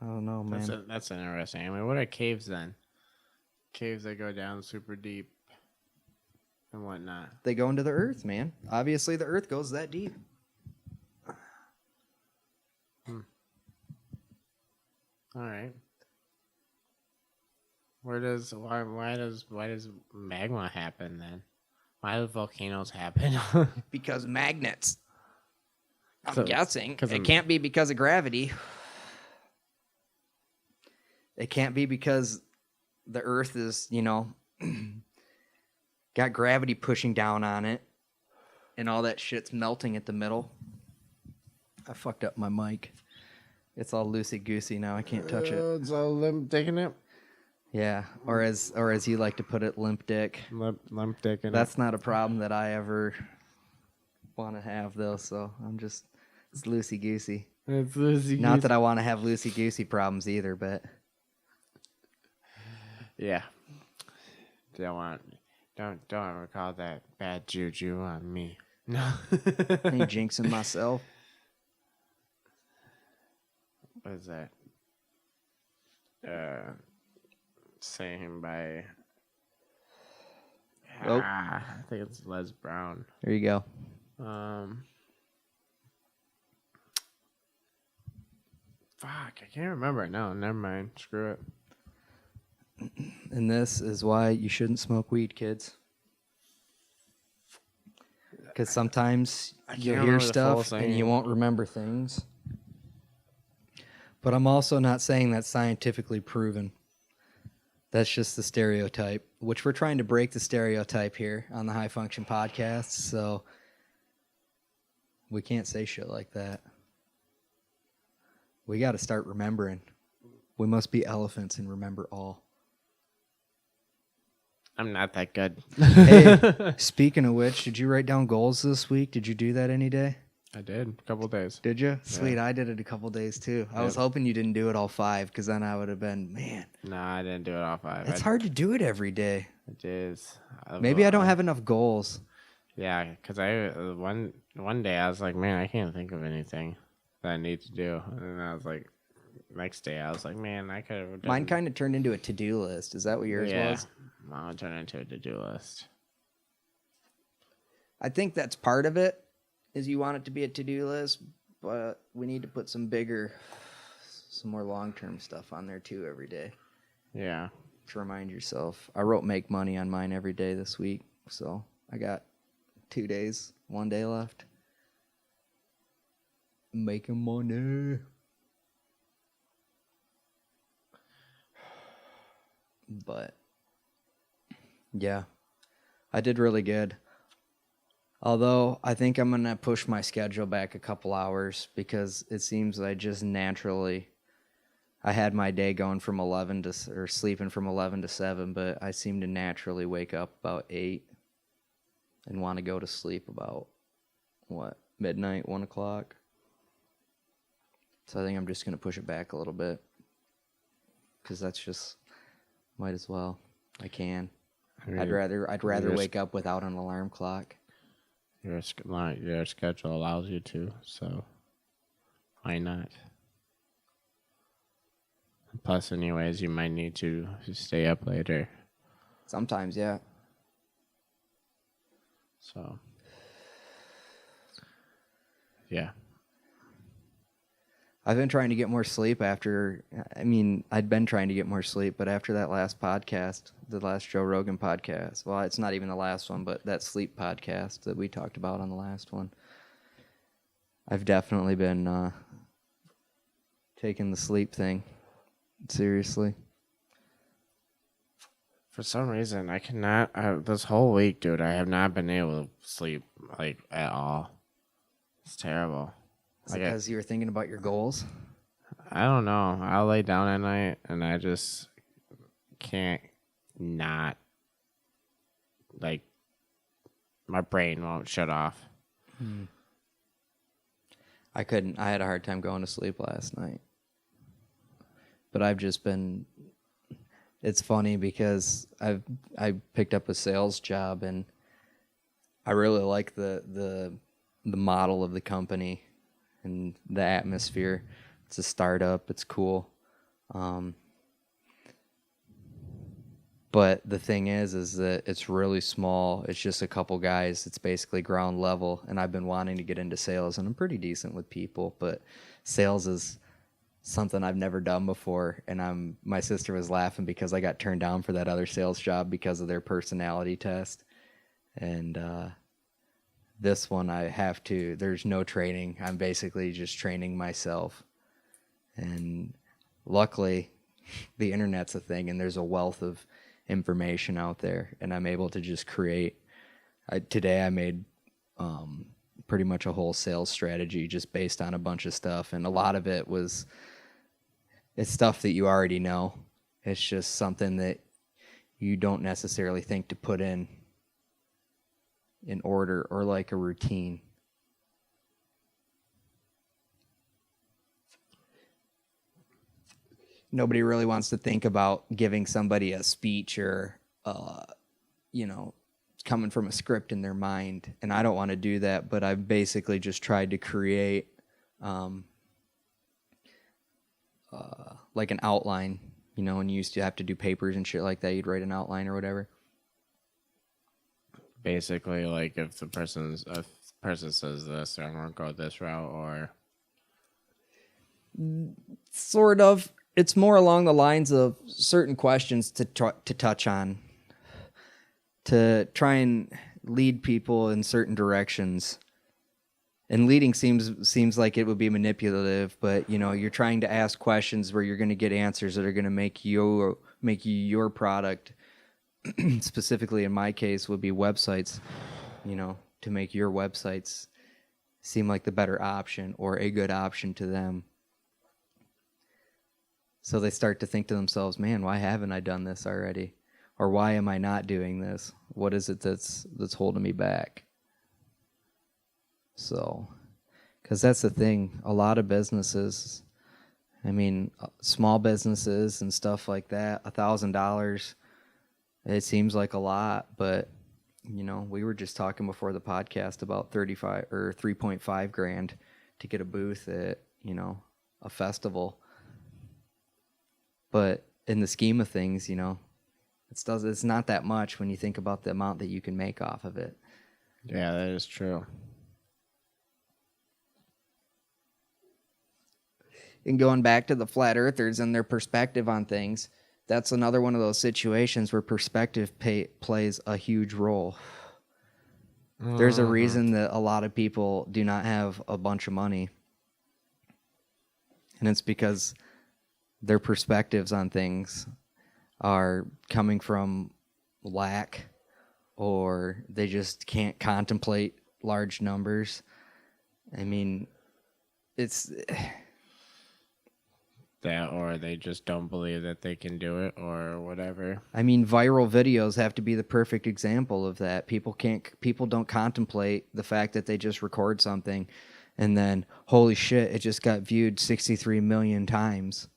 [SPEAKER 1] I don't know, man.
[SPEAKER 2] That's interesting. I mean, what are caves then? Caves that go down super deep and whatnot.
[SPEAKER 1] They go into the earth, man. Obviously, the earth goes that deep.
[SPEAKER 2] All right. Why does magma happen then? Why do volcanoes happen?
[SPEAKER 1] Because magnets. I'm
[SPEAKER 2] So-
[SPEAKER 1] guessing.
[SPEAKER 2] 'cause
[SPEAKER 1] It
[SPEAKER 2] of-
[SPEAKER 1] can't be because of gravity. It can't be because the earth is, got gravity pushing down on it and all that shit's melting at the middle. I fucked up my mic. It's all loosey-goosey now. I can't touch it.
[SPEAKER 2] It's all limp dicking it.
[SPEAKER 1] Yeah, or as you like to put it, limp dick.
[SPEAKER 2] Limp dicking
[SPEAKER 1] That's not a problem that I ever want to have, though. So it's loosey-goosey.
[SPEAKER 2] it. It's loosey.
[SPEAKER 1] Not that I want to have loosey-goosey problems either, but
[SPEAKER 2] Yeah. Don't ever call that bad juju on me. No.
[SPEAKER 1] I ain't jinxing myself.
[SPEAKER 2] What is that? Saying by.
[SPEAKER 1] Oh.
[SPEAKER 2] I think it's Les Brown.
[SPEAKER 1] There you go.
[SPEAKER 2] Fuck, I can't remember it now. Never mind. Screw it.
[SPEAKER 1] And this is why you shouldn't smoke weed, kids. Because sometimes you'll hear
[SPEAKER 2] remember the full
[SPEAKER 1] stuff and you
[SPEAKER 2] saying.
[SPEAKER 1] won't remember things. But I'm also not saying that's scientifically proven. That's just the stereotype, which we're trying to break the stereotype here on the High Function Podcast. So we can't say shit like that. We got to start remembering. We must be elephants and remember all.
[SPEAKER 2] I'm not that good.
[SPEAKER 1] Hey, speaking of which, did you write down goals this week? Did you do that any day?
[SPEAKER 2] I did. A couple days.
[SPEAKER 1] Did you? Sweet, I did it a couple days too. I was hoping you didn't do it all 5, because then I would have been, man.
[SPEAKER 2] No, I didn't do it all 5.
[SPEAKER 1] It's hard to do it every day.
[SPEAKER 2] It is.
[SPEAKER 1] Maybe I don't have enough goals.
[SPEAKER 2] Yeah, because one day I was like, man, I can't think of anything that I need to do. And then I was like, next day I was like, man, I could have done.
[SPEAKER 1] Mine kind of turned into a to-do list. Is that what yours was?
[SPEAKER 2] Mine turned into a to-do list.
[SPEAKER 1] I think that's part of it, is you want it to be a to-do list, but we need to put some more long-term stuff on there too every day.
[SPEAKER 2] Yeah.
[SPEAKER 1] To remind yourself. I wrote make money on mine every day this week, so I got 2 days, 1 day left. Making money. But yeah, I did really good. Although I think I'm going to push my schedule back a couple hours, because it seems I just naturally, I had my day going from 11 to, or sleeping from 11 to 7, but I seem to naturally wake up about 8 and want to go to sleep about, midnight, 1 o'clock. So I think I'm just going to push it back a little bit, because that's just, might as well. I can.
[SPEAKER 2] I mean,
[SPEAKER 1] I'd rather wake up without an alarm clock.
[SPEAKER 2] Your schedule allows you to, so why not? Plus, anyways, you might need to stay up later.
[SPEAKER 1] Sometimes, yeah.
[SPEAKER 2] So, yeah.
[SPEAKER 1] I've been trying to get more sleep I'd been trying to get more sleep, but after that last podcast, the last Joe Rogan podcast, well, it's not even the last one, but that sleep podcast that we talked about on the last one, I've definitely been taking the sleep thing seriously.
[SPEAKER 2] For some reason, I cannot, this whole week, dude, I have not been able to sleep, at all. It's terrible.
[SPEAKER 1] Is it because you were thinking about your goals?
[SPEAKER 2] I don't know. I'll lay down at night and I just can't not, my brain won't shut off.
[SPEAKER 1] I couldn't. I had a hard time going to sleep last night. But I've just been, it's funny because I picked up a sales job, and I really like the model of the company and the atmosphere. It's a startup. It's cool. But the thing is that it's really small. It's just a couple guys. It's basically ground level. And I've been wanting to get into sales, and I'm pretty decent with people, but sales is something I've never done before. And my sister was laughing because I got turned down for that other sales job because of their personality test. And, this one there's no training. I'm basically just training myself. And luckily the internet's a thing, and there's a wealth of information out there, and I'm able to just create. Today I made pretty much a whole sales strategy just based on a bunch of stuff, and a lot of it's stuff that you already know. It's just something that you don't necessarily think to put in order or like a routine. Nobody really wants to think about giving somebody a speech or coming from a script in their mind, and I don't want to do that. But I've basically just tried to create like an outline. You know, when you used to have to do papers and shit like that, you'd write an outline or whatever.
[SPEAKER 2] Basically, like if the person says this, I'm gonna go this route, or
[SPEAKER 1] Sort of. It's more along the lines of certain questions to touch on, to try and lead people in certain directions. And leading seems like it would be manipulative, but you know, you're trying to ask questions where you're going to get answers that are going to make your product, specifically in my case, would be websites, you know, to make your websites seem like the better option or a good option to them. So they start to think to themselves, man, why haven't I done this already? Or why am I not doing this? What is it that's holding me back? So, because that's the thing. A lot of businesses, I mean, small businesses and stuff like that, $1,000, it seems like a lot, but you know, we were just talking before the podcast about 35 or 3.5 grand to get a booth at, you know, a festival. But in the scheme of things, you know, it's not that much when you think about the amount that you can make off of it.
[SPEAKER 2] yeah, that is true.
[SPEAKER 1] And going back to the flat earthers and their perspective on things, that's another one of those situations where perspective plays a huge role. There's a reason that a lot of people do not have a bunch of money. And it's because their perspectives on things are coming from lack, or they just can't contemplate large numbers. I mean, it's
[SPEAKER 2] That, or they just don't believe that they can do it, or whatever.
[SPEAKER 1] I mean, viral videos have to be the perfect example of that. People don't contemplate the fact that they just record something and then, holy shit, it just got viewed 63 million times.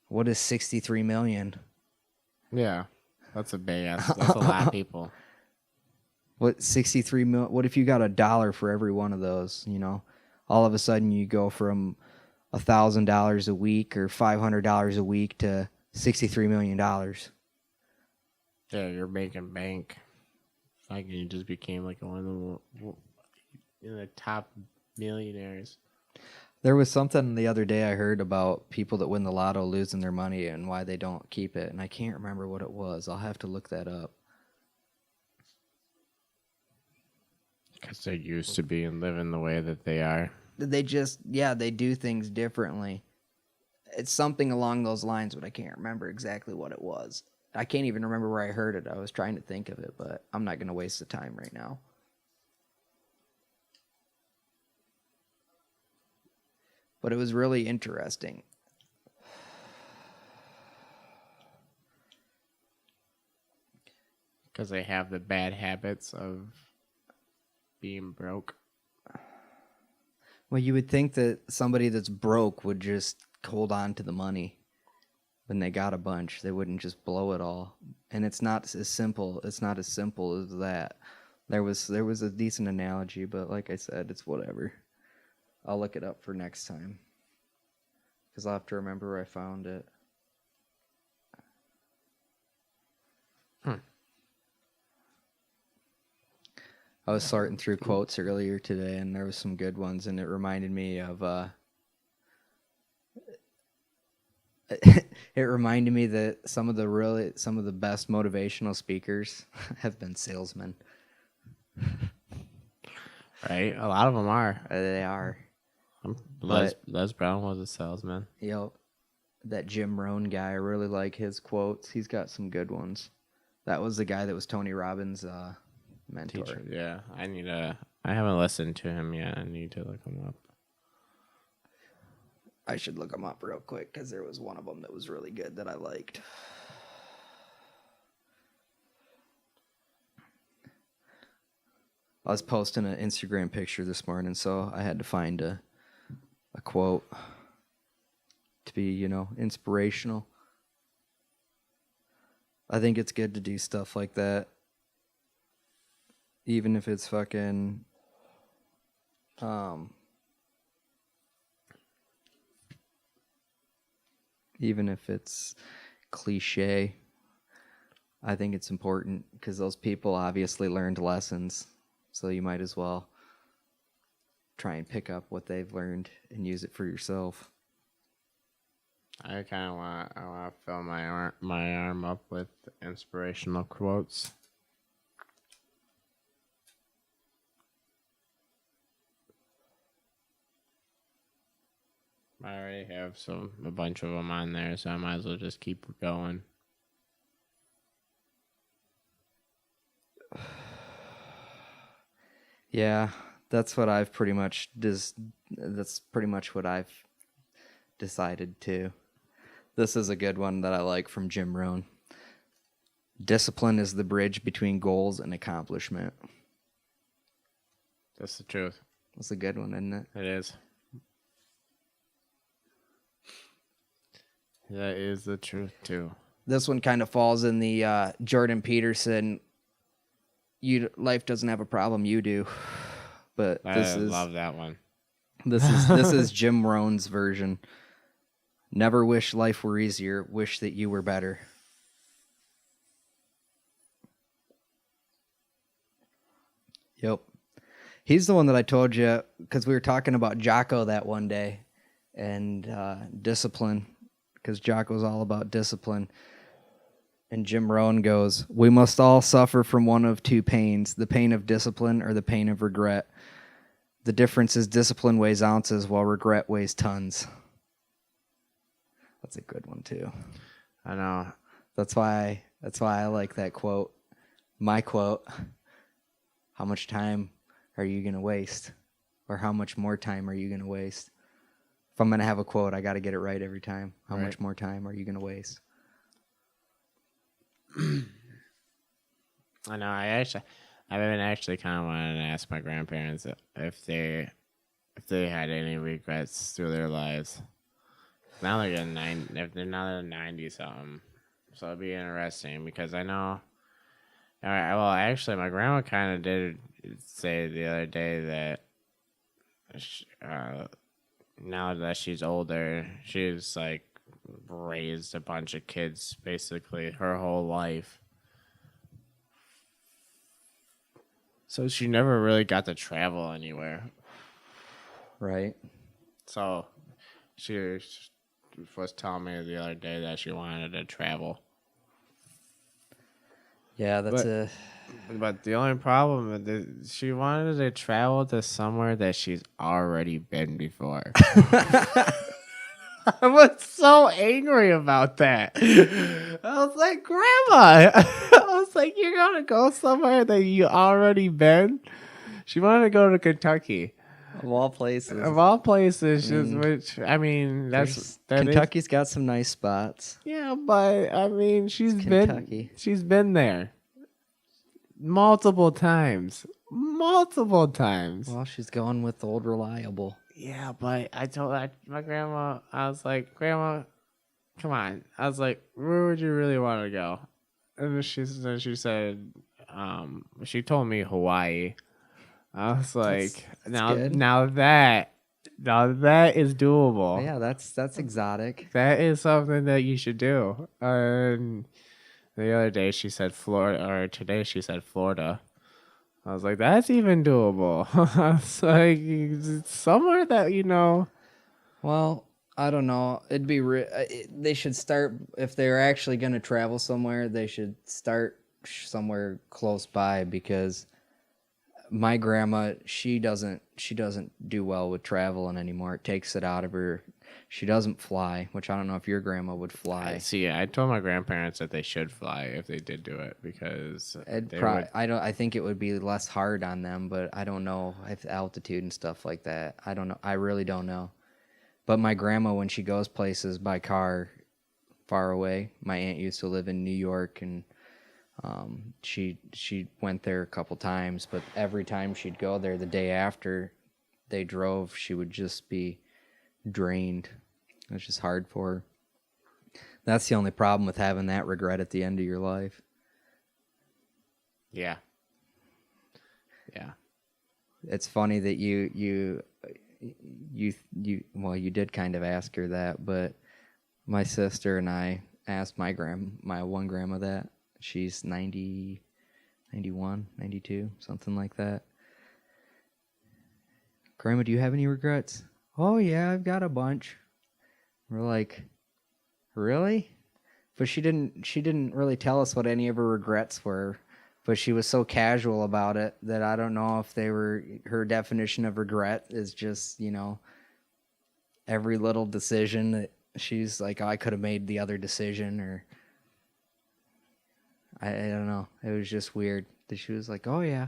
[SPEAKER 1] What is 63 million?
[SPEAKER 2] Yeah, that's a that's a lot of people.
[SPEAKER 1] What 63 million? What if you got $1 for every one of those? You know, all of a sudden you go from $1,000 a week or $500 a week to $63 million.
[SPEAKER 2] Yeah, you're making bank. Like you just became like one of the top millionaires.
[SPEAKER 1] There was something the other day I heard about people that win the lotto losing their money and why they don't keep it, and I can't remember what it was. I'll have to look that up.
[SPEAKER 2] Because they're used to being living the way that they are.
[SPEAKER 1] They do things differently. It's something along those lines, but I can't remember exactly what it was. I can't even remember where I heard it. I was trying to think of it, but I'm not going to waste the time right now. But it was really interesting.
[SPEAKER 2] Because they have the bad habits of being broke.
[SPEAKER 1] Well, you would think that somebody that's broke would just hold on to the money when they got a bunch. They wouldn't just blow it all. And it's not as simple. It's not as simple as that. There was a decent analogy, but like I said, it's whatever. I'll look it up for next time, because I'll have to remember where I found it. I was sorting through quotes earlier today, and there was some good ones, and it reminded me of it reminded me that some of the best motivational speakers have been salesmen.
[SPEAKER 2] Right? A lot of them are.
[SPEAKER 1] They are.
[SPEAKER 2] Les Brown was a salesman.
[SPEAKER 1] Yep. That Jim Rohn guy, I really like his quotes. He's got some good ones. That was the guy that was Tony Robbins' mentor.
[SPEAKER 2] Teacher. Yeah, I haven't listened to him yet. I need to look him up.
[SPEAKER 1] I should look him up real quick, because there was one of them that was really good that I liked. I was posting an Instagram picture this morning, so I had to find a quote to be, inspirational. I think it's good to do stuff like that even if it's fucking, um, even if it's cliche, I think it's important because those people obviously learned lessons. So you might as well try and pick up what they've learned and use it for yourself.
[SPEAKER 2] I kind of want to fill my arm up with inspirational quotes. I already have a bunch of them on there, so I might as well just keep going.
[SPEAKER 1] Yeah, that's what I've pretty much that's pretty much what I've decided too. This is a good one that I like from Jim Rohn. Discipline is the bridge between goals and accomplishment.
[SPEAKER 2] That's the truth.
[SPEAKER 1] That's a good one, isn't it?
[SPEAKER 2] It is. That is the truth too.
[SPEAKER 1] This one kind of falls in the Jordan Peterson. Life doesn't have a problem, you do. But
[SPEAKER 2] I love that one.
[SPEAKER 1] This is Jim Rohn's version. Never wish life were easier. Wish that you were better. Yep. He's the one that I told you because we were talking about Jocko that one day and discipline because Jocko's all about discipline. And Jim Rohn goes, "We must all suffer from one of two pains, the pain of discipline or the pain of regret. The difference is discipline weighs ounces while regret weighs tons." That's a good one too.
[SPEAKER 2] I know.
[SPEAKER 1] That's why I like that quote. My quote. How much time are you going to waste? Or how much more time are you going to waste? If I'm going to have a quote, I got to get it right every time. How much more time are you going to waste?
[SPEAKER 2] I know. I've been actually kind of wanting to ask my grandparents if they had any regrets through their lives. Now they're getting if they're now they're 90 something, so it'd be interesting because I know. All right, well, actually, my grandma kind of did say the other day that now that she's older, she's like raised a bunch of kids basically her whole life. So she never really got to travel anywhere.
[SPEAKER 1] Right.
[SPEAKER 2] So she was telling me the other day that she wanted to travel.
[SPEAKER 1] Yeah,
[SPEAKER 2] But the only problem is she wanted to travel to somewhere that she's already been before. I was so angry about that. I was like, Grandma, I was like, you're going to go somewhere that you already been? She wanted to go to Kentucky.
[SPEAKER 1] Of all places.
[SPEAKER 2] Of all places,
[SPEAKER 1] Kentucky's got some nice spots.
[SPEAKER 2] Yeah, but I mean, she's been there multiple times.
[SPEAKER 1] Well, she's going with Old Reliable.
[SPEAKER 2] Yeah, but I told my grandma, I was like, Grandma, come on. I was like, where would you really want to go? And she said, she told me Hawaii. I was like, now that is doable.
[SPEAKER 1] Yeah, that's exotic.
[SPEAKER 2] That is something that you should do. And the other day she said Florida, or today she said Florida. I was like, that's even doable. I was like, it's somewhere that you know.
[SPEAKER 1] Well, I don't know. It'd be they should start if they're actually going to travel somewhere. They should start somewhere close by because my grandma, she doesn't do well with traveling anymore. It takes it out of her. She doesn't fly, which I don't know if your grandma would fly.
[SPEAKER 2] I told my grandparents that they should fly if they did do it because
[SPEAKER 1] I think it would be less hard on them, but I don't know if altitude and stuff like that. I don't know. I really don't know. But my grandma, when she goes places by car far away, my aunt used to live in New York, and she went there a couple times, but every time she'd go there the day after they drove, she would just be drained. It's just hard for her. That's the only problem with having that regret at the end of your life.
[SPEAKER 2] Yeah. Yeah.
[SPEAKER 1] It's funny that you well, you did kind of ask her that, but my sister and I asked my one grandma that. She's 90, 91, 92, something like that. Grandma, do you have any regrets? Oh yeah, I've got a bunch. We're like, really? But she didn't really tell us what any of her regrets were. But she was so casual about it that I don't know if they were her definition of regret is just, every little decision that she's like, oh, I could have made the other decision, or I don't know. It was just weird that she was like, oh yeah.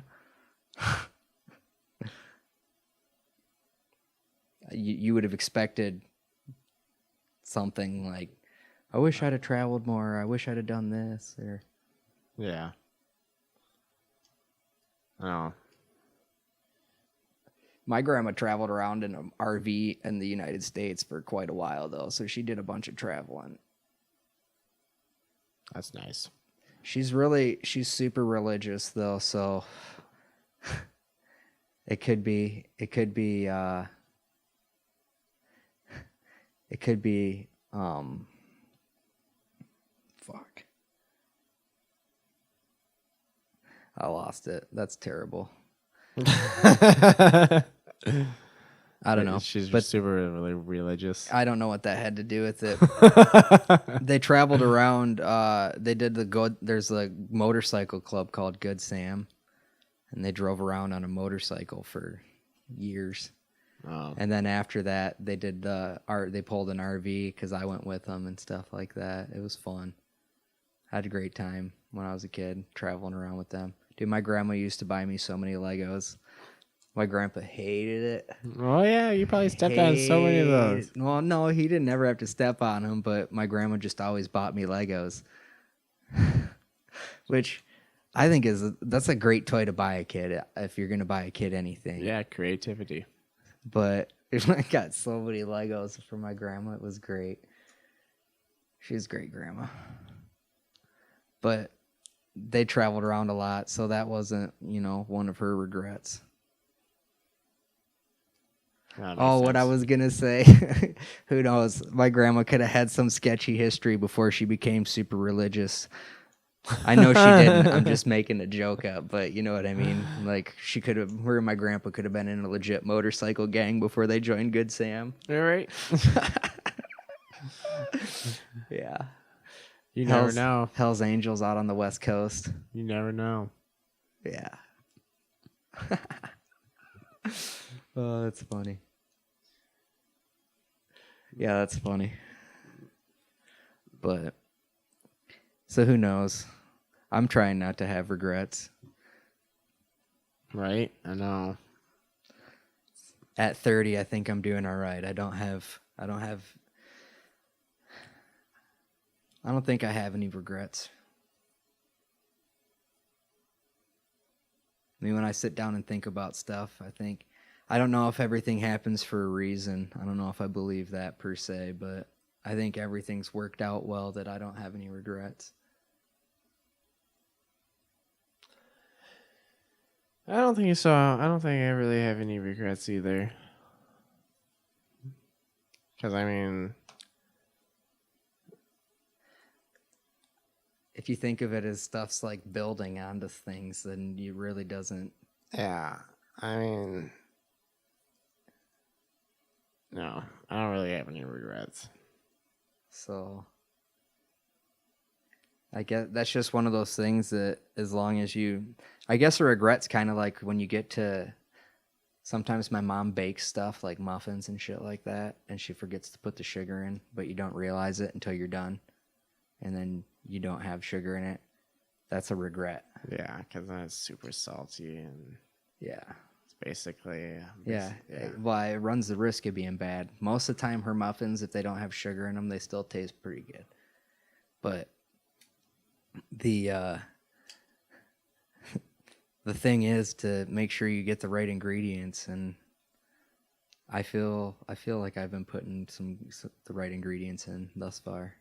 [SPEAKER 1] You would have expected something like, I wish I'd have traveled more. I wish I'd have done this. Or
[SPEAKER 2] Yeah. Oh.
[SPEAKER 1] my grandma traveled around in an RV in the United States for quite a while, though, so she did a bunch of traveling.
[SPEAKER 2] That's nice.
[SPEAKER 1] She's super religious, though, so it could be fuck. I lost it. That's terrible. I don't know.
[SPEAKER 2] She's
[SPEAKER 1] but
[SPEAKER 2] super really religious.
[SPEAKER 1] I don't know what that had to do with it. They traveled around. They did there's a motorcycle club called Good Sam, and they drove around on a motorcycle for years.
[SPEAKER 2] Oh.
[SPEAKER 1] And then after that, they did they pulled an RV because I went with them and stuff like that. It was fun. I had a great time when I was a kid traveling around with them. Dude, my grandma used to buy me so many Legos. My grandpa hated it.
[SPEAKER 2] Oh yeah, you probably stepped on so many of those.
[SPEAKER 1] Well, no, he didn't ever have to step on them, but my grandma just always bought me Legos, which I think that's a great toy to buy a kid if you're gonna buy a kid anything.
[SPEAKER 2] Yeah, creativity.
[SPEAKER 1] But I got so many Legos for my grandma. It was great. She's a great grandma. But they traveled around a lot, so that wasn't, one of her regrets. What I was going to say, who knows? My grandma could have had some sketchy history before she became super religious. I know she didn't. I'm just making a joke up, but you know what I mean? Like, her and my grandpa could have been in a legit motorcycle gang before they joined Good Sam.
[SPEAKER 2] All right.
[SPEAKER 1] Yeah.
[SPEAKER 2] You never know.
[SPEAKER 1] Hell's Angels out on the West Coast.
[SPEAKER 2] You never know.
[SPEAKER 1] Yeah. Oh, that's funny. Yeah, that's funny. But, so who knows? I'm trying not to have regrets.
[SPEAKER 2] Right? I know.
[SPEAKER 1] At 30, I think I'm doing all right. I don't think I have any regrets. I mean, when I sit down and think about stuff, I don't know if everything happens for a reason. I don't know if I believe that per se, but I think everything's worked out well that I don't have any regrets.
[SPEAKER 2] I don't think so. I don't think I really have any regrets either. Because, I mean,
[SPEAKER 1] if you think of it as stuff's like building onto things, then it really doesn't.
[SPEAKER 2] Yeah. I mean, no, I don't really have any regrets.
[SPEAKER 1] So I guess that's just one of those things that as long as I guess a regret's kind of like when you get to, sometimes my mom bakes stuff like muffins and shit like that, and she forgets to put the sugar in, but you don't realize it until you're done, and then you don't have sugar in it. That's a regret.
[SPEAKER 2] Yeah, because then it's super salty and
[SPEAKER 1] Yeah.
[SPEAKER 2] it's basically...
[SPEAKER 1] Yeah. Well, it runs the risk of being bad. Most of the time, her muffins, if they don't have sugar in them, they still taste pretty good. But the thing is to make sure you get the right ingredients, and I feel like I've been putting the right ingredients in thus far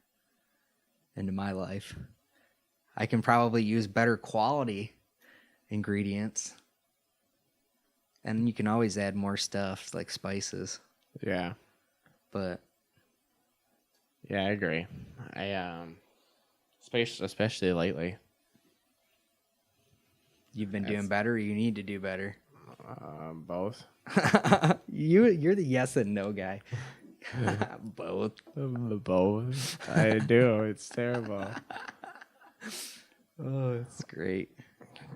[SPEAKER 1] into my life. I can probably use better quality ingredients, And you can always add more stuff like spices.
[SPEAKER 2] Yeah.
[SPEAKER 1] But
[SPEAKER 2] Yeah, I agree. Especially lately.
[SPEAKER 1] you've been doing better. Or you need to do better.
[SPEAKER 2] Both.
[SPEAKER 1] You're the yes and no guy. Both.
[SPEAKER 2] Both. I do. It's terrible.
[SPEAKER 1] Oh, it's great.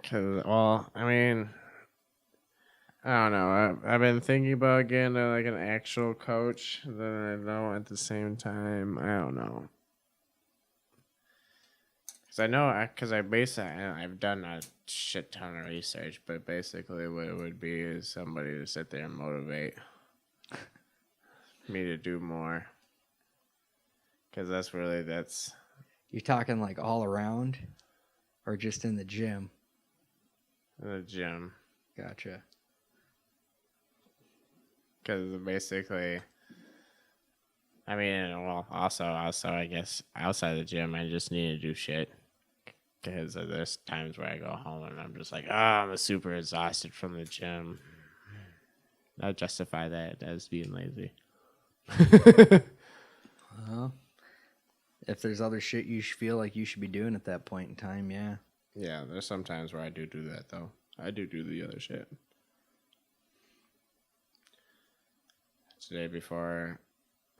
[SPEAKER 2] Cause, well, I mean, I don't know. I've been thinking about getting like an actual coach. Then I know at the same time, I don't know. Cause I know, cause I've done a shit ton of research, but basically what it would be is somebody to sit there and motivate me to do more. Cause that's
[SPEAKER 1] You're talking like all around, or just in the gym?
[SPEAKER 2] the gym.
[SPEAKER 1] Gotcha.
[SPEAKER 2] Because basically, I mean, well, also, I guess outside the gym, I just need to do shit. Because there's times where I go home and I'm just like, I'm super exhausted from the gym. I justify that as being lazy.
[SPEAKER 1] Well, if there's other shit you feel like you should be doing at that point in time, yeah.
[SPEAKER 2] Yeah, there's some times where I do that, though. I do the other shit. Today, before,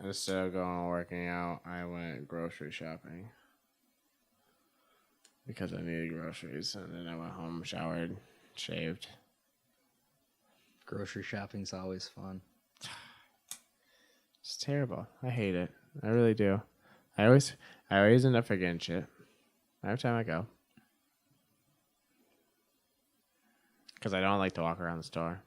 [SPEAKER 2] instead of going working out, I went grocery shopping. Because I needed groceries. And then I went home, showered, shaved.
[SPEAKER 1] Grocery shopping's always fun.
[SPEAKER 2] It's terrible. I hate it. I really do. I always end up forgetting shit. Every time I go. Because I don't like to walk around the store.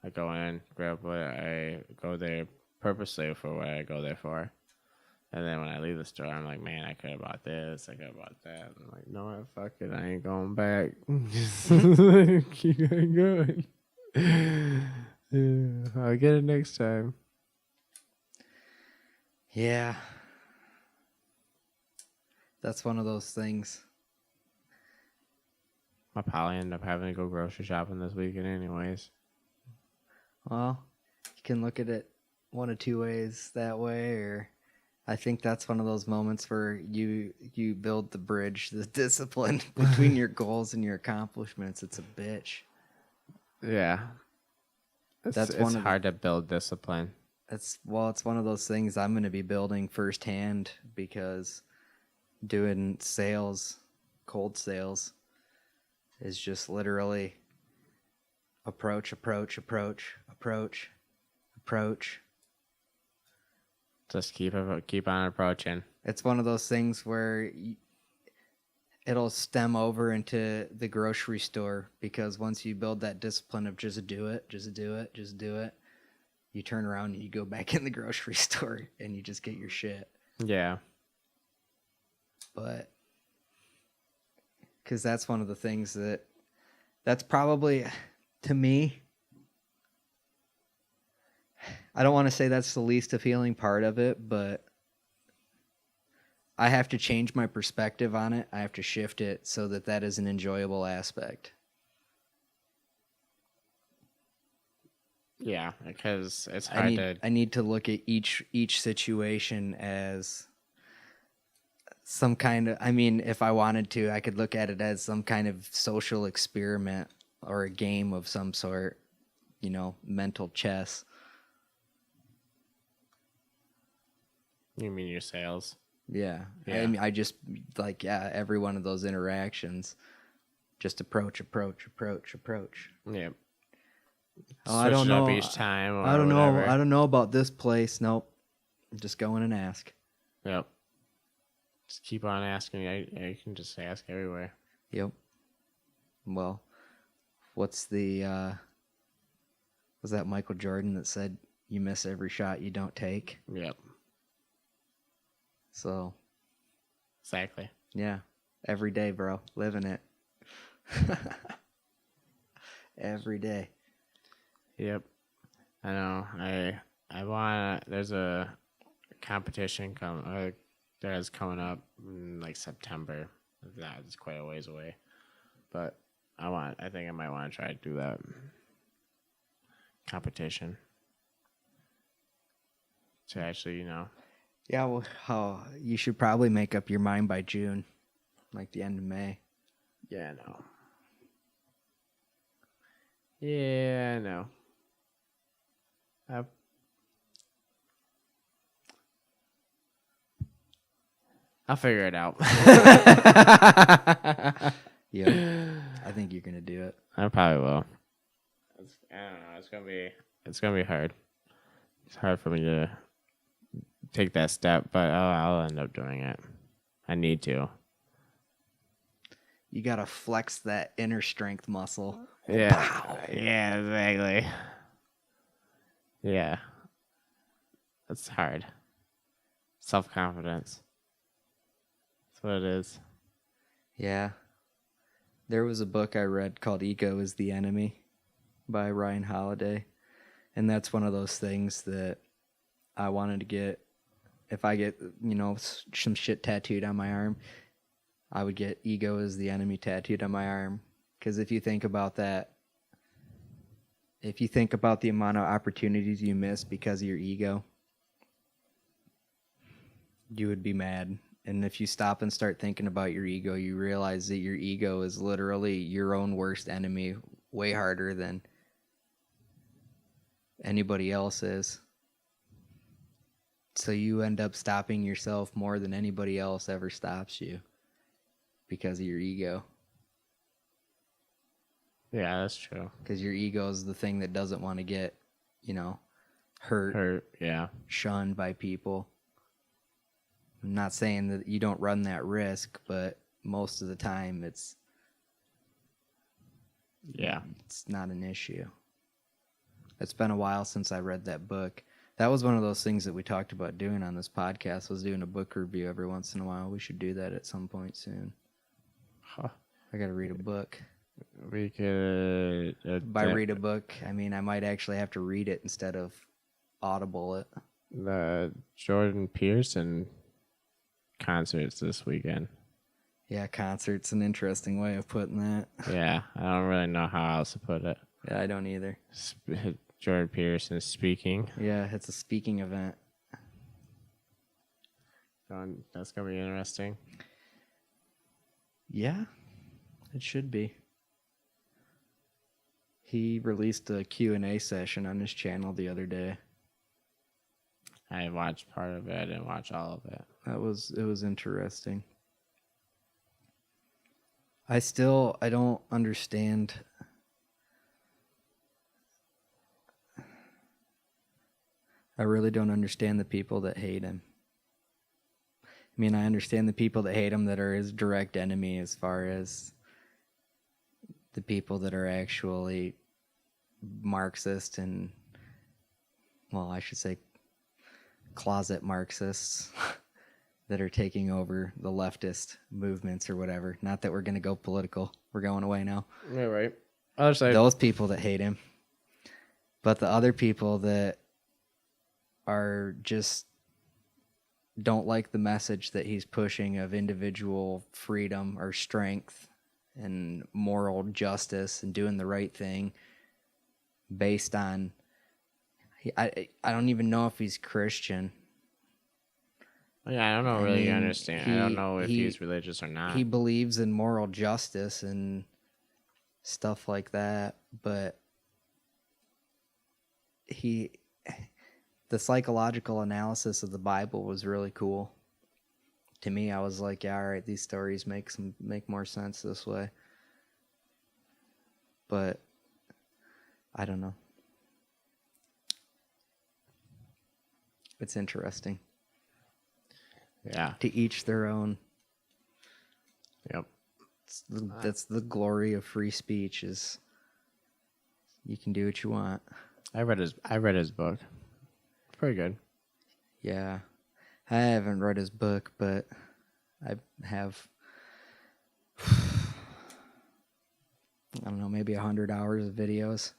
[SPEAKER 2] I go in, grab what I go there purposely for what I go there for. And then when I leave the store, I'm like, man, I could have bought this. I could have bought that. I'm like, no, fuck it. I ain't going back. Just keep going. Yeah, I'll get it next time.
[SPEAKER 1] Yeah. That's one of those things.
[SPEAKER 2] I'll probably end up having to go grocery shopping this weekend anyways.
[SPEAKER 1] Well, you can look at it one of two ways that way, or I think that's one of those moments where you build the bridge, the discipline between your goals and your accomplishments. It's a bitch.
[SPEAKER 2] Yeah. It's hard to build discipline.
[SPEAKER 1] It's one of those things I'm going to be building firsthand because doing sales, cold sales, is just literally approach.
[SPEAKER 2] Just keep on approaching.
[SPEAKER 1] It's one of those things where it'll stem over into the grocery store because once you build that discipline of just do it, you turn around and you go back in the grocery store and you just get your shit.
[SPEAKER 2] Yeah.
[SPEAKER 1] But because that's one of the things that's probably, to me, I don't want to say that's the least appealing part of it, but I have to change my perspective on it. I have to shift it so that is an enjoyable aspect.
[SPEAKER 2] Yeah, because it's hard
[SPEAKER 1] I need to look at each situation as some kind of, I mean, if I wanted to, I could look at it as some kind of social experiment or a game of some sort, mental chess.
[SPEAKER 2] You mean your sales?
[SPEAKER 1] Yeah. I mean, I just every one of those interactions, just approach.
[SPEAKER 2] Yep.
[SPEAKER 1] Oh, I don't know.
[SPEAKER 2] Each time. Or
[SPEAKER 1] I don't
[SPEAKER 2] whatever.
[SPEAKER 1] know. I don't know about this place. Nope. Just go in and ask.
[SPEAKER 2] Yep. Just keep on asking. I can just ask everywhere.
[SPEAKER 1] Yep. Well, what's the was that Michael Jordan that said you miss every shot you don't take?
[SPEAKER 2] Yep.
[SPEAKER 1] So.
[SPEAKER 2] Exactly.
[SPEAKER 1] Yeah. Every day, bro. Living it. Every day.
[SPEAKER 2] Yep. I know. I want. There's a competition that is coming up in like September. That's quite a ways away, but I think I might want to try to do that. competition to actually,
[SPEAKER 1] Yeah, well, you should probably make up your mind by June, like the end of May.
[SPEAKER 2] Yeah, I know. Yeah, I know. I'll figure it out.
[SPEAKER 1] Yeah, I think you're gonna do it.
[SPEAKER 2] I probably will. I don't know. It's gonna be hard. It's hard for me to take that step, but I'll end up doing it. I need to.
[SPEAKER 1] You gotta flex that inner strength muscle.
[SPEAKER 2] Yeah. Yeah, exactly. Yeah. That's hard. Self-confidence. That's what it is.
[SPEAKER 1] Yeah. There was a book I read called Ego is the Enemy by Ryan Holiday. And that's one of those things that I wanted to get. If I get, some shit tattooed on my arm, I would get ego is the enemy tattooed on my arm. Because if you think about that, if you think about the amount of opportunities you miss because of your ego, you would be mad. And if you stop and start thinking about your ego, you realize that your ego is literally your own worst enemy, way harder than anybody else is. So you end up stopping yourself more than anybody else ever stops you because of your ego.
[SPEAKER 2] Yeah, that's true.
[SPEAKER 1] Because your ego is the thing that doesn't want to get, hurt,
[SPEAKER 2] yeah.
[SPEAKER 1] shunned by people. I'm not saying that you don't run that risk, but most of the time it's not an issue. It's been a while since I read that book. That was one of those things that we talked about doing on this podcast, was doing a book review every once in a while. We should do that at some point soon.
[SPEAKER 2] Huh.
[SPEAKER 1] I got to read a book.
[SPEAKER 2] We could...
[SPEAKER 1] By read a book, I mean I might actually have to read it instead of audible it.
[SPEAKER 2] The Jordan Peterson concerts this weekend.
[SPEAKER 1] Yeah, concert's an interesting way of putting that.
[SPEAKER 2] Yeah, I don't really know how else to put it.
[SPEAKER 1] Yeah, I don't either.
[SPEAKER 2] Jordan Peterson speaking.
[SPEAKER 1] Yeah, it's a speaking event.
[SPEAKER 2] That's going to be interesting.
[SPEAKER 1] Yeah, it should be. He released a Q&A session on his channel the other day.
[SPEAKER 2] I watched part of it. I didn't watch all of it.
[SPEAKER 1] It was interesting. I don't understand. I really don't understand the people that hate him. I mean, I understand the people that hate him that are his direct enemy, as far as the people that are actually Marxist and, well, I should say closet Marxists that are taking over the leftist movements or whatever. Not that we're going to go political. We're going away now.
[SPEAKER 2] Yeah, right. Other side.
[SPEAKER 1] Those people that hate him. But the other people that are just don't like the message that he's pushing of individual freedom or strength and moral justice and doing the right thing based on, I don't even know if he's Christian.
[SPEAKER 2] Yeah, I don't know. Really understand. I don't know if he's religious or not.
[SPEAKER 1] He believes in moral justice and stuff like that, but the psychological analysis of the Bible was really cool. To me, I was like, yeah, all right, these stories make more sense this way. But I don't know. It's interesting.
[SPEAKER 2] Yeah.
[SPEAKER 1] To each their own.
[SPEAKER 2] Yep.
[SPEAKER 1] That's the glory of free speech, is you can do what you want.
[SPEAKER 2] I read his book. Pretty good.
[SPEAKER 1] Yeah. I haven't read his book, but I have, I don't know, maybe 100 hours of videos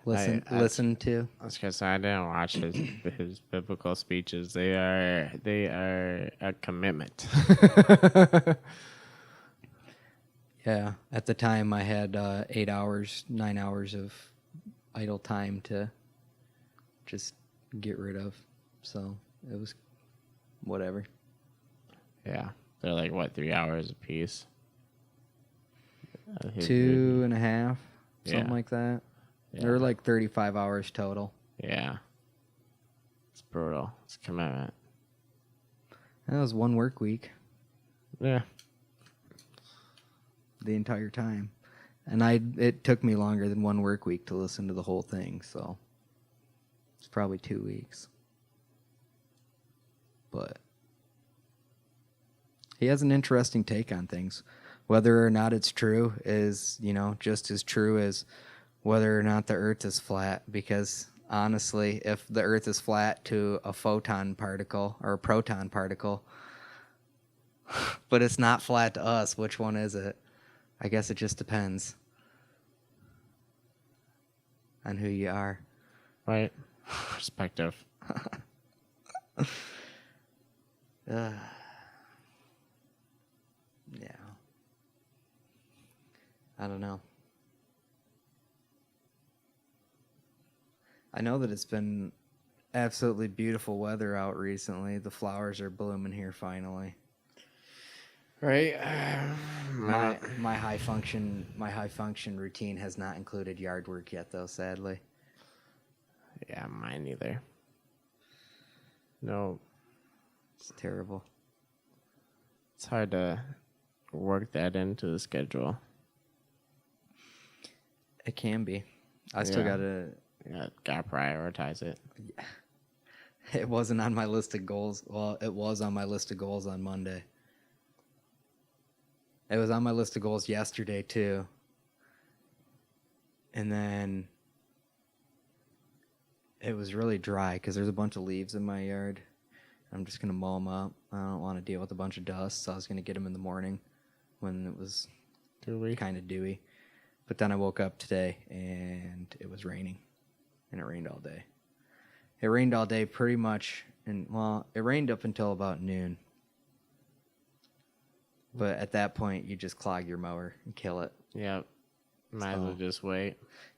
[SPEAKER 1] listen to.
[SPEAKER 2] I was gonna say, I didn't watch his biblical speeches. They are a commitment.
[SPEAKER 1] Yeah. At the time, I had 9 hours of idle time to just get rid of. So it was whatever.
[SPEAKER 2] Yeah. They're like, what, 3 hours a piece?
[SPEAKER 1] 2.5, something
[SPEAKER 2] Yeah.
[SPEAKER 1] like that.
[SPEAKER 2] Yeah.
[SPEAKER 1] They're like 35 hours total.
[SPEAKER 2] Yeah. It's brutal. It's a commitment.
[SPEAKER 1] That was one work week
[SPEAKER 2] Yeah.
[SPEAKER 1] the entire time. And it took me longer than one work week to listen to the whole thing, so it's probably 2 weeks. But he has an interesting take on things. Whether or not it's true is, just as true as whether or not the Earth is flat. Because honestly, if the Earth is flat to a photon particle or a proton particle, but it's not flat to us, which one is it? I guess it just depends on who you are.
[SPEAKER 2] Right. Perspective.
[SPEAKER 1] Yeah. I don't know. I know that it's been absolutely beautiful weather out recently. The flowers are blooming here finally.
[SPEAKER 2] Right.
[SPEAKER 1] My high function routine has not included yard work yet, though. Sadly.
[SPEAKER 2] Yeah, mine either. No.
[SPEAKER 1] It's terrible.
[SPEAKER 2] It's hard to work that into the schedule.
[SPEAKER 1] It can be. I still gotta.
[SPEAKER 2] Yeah, gotta prioritize it.
[SPEAKER 1] It wasn't on my list of goals. Well, it was on my list of goals on Monday. It was on my list of goals yesterday too. And then it was really dry because there's a bunch of leaves in my yard. I'm just gonna mow them up. I don't want to deal with a bunch of dust, so I was gonna get them in the morning when it was kind of dewy. But then I woke up today and it was raining, and it rained all day. It rained all day pretty much, and it rained up until about noon. But at that point, you just clog your mower and kill it.
[SPEAKER 2] Yep. Might as well just wait.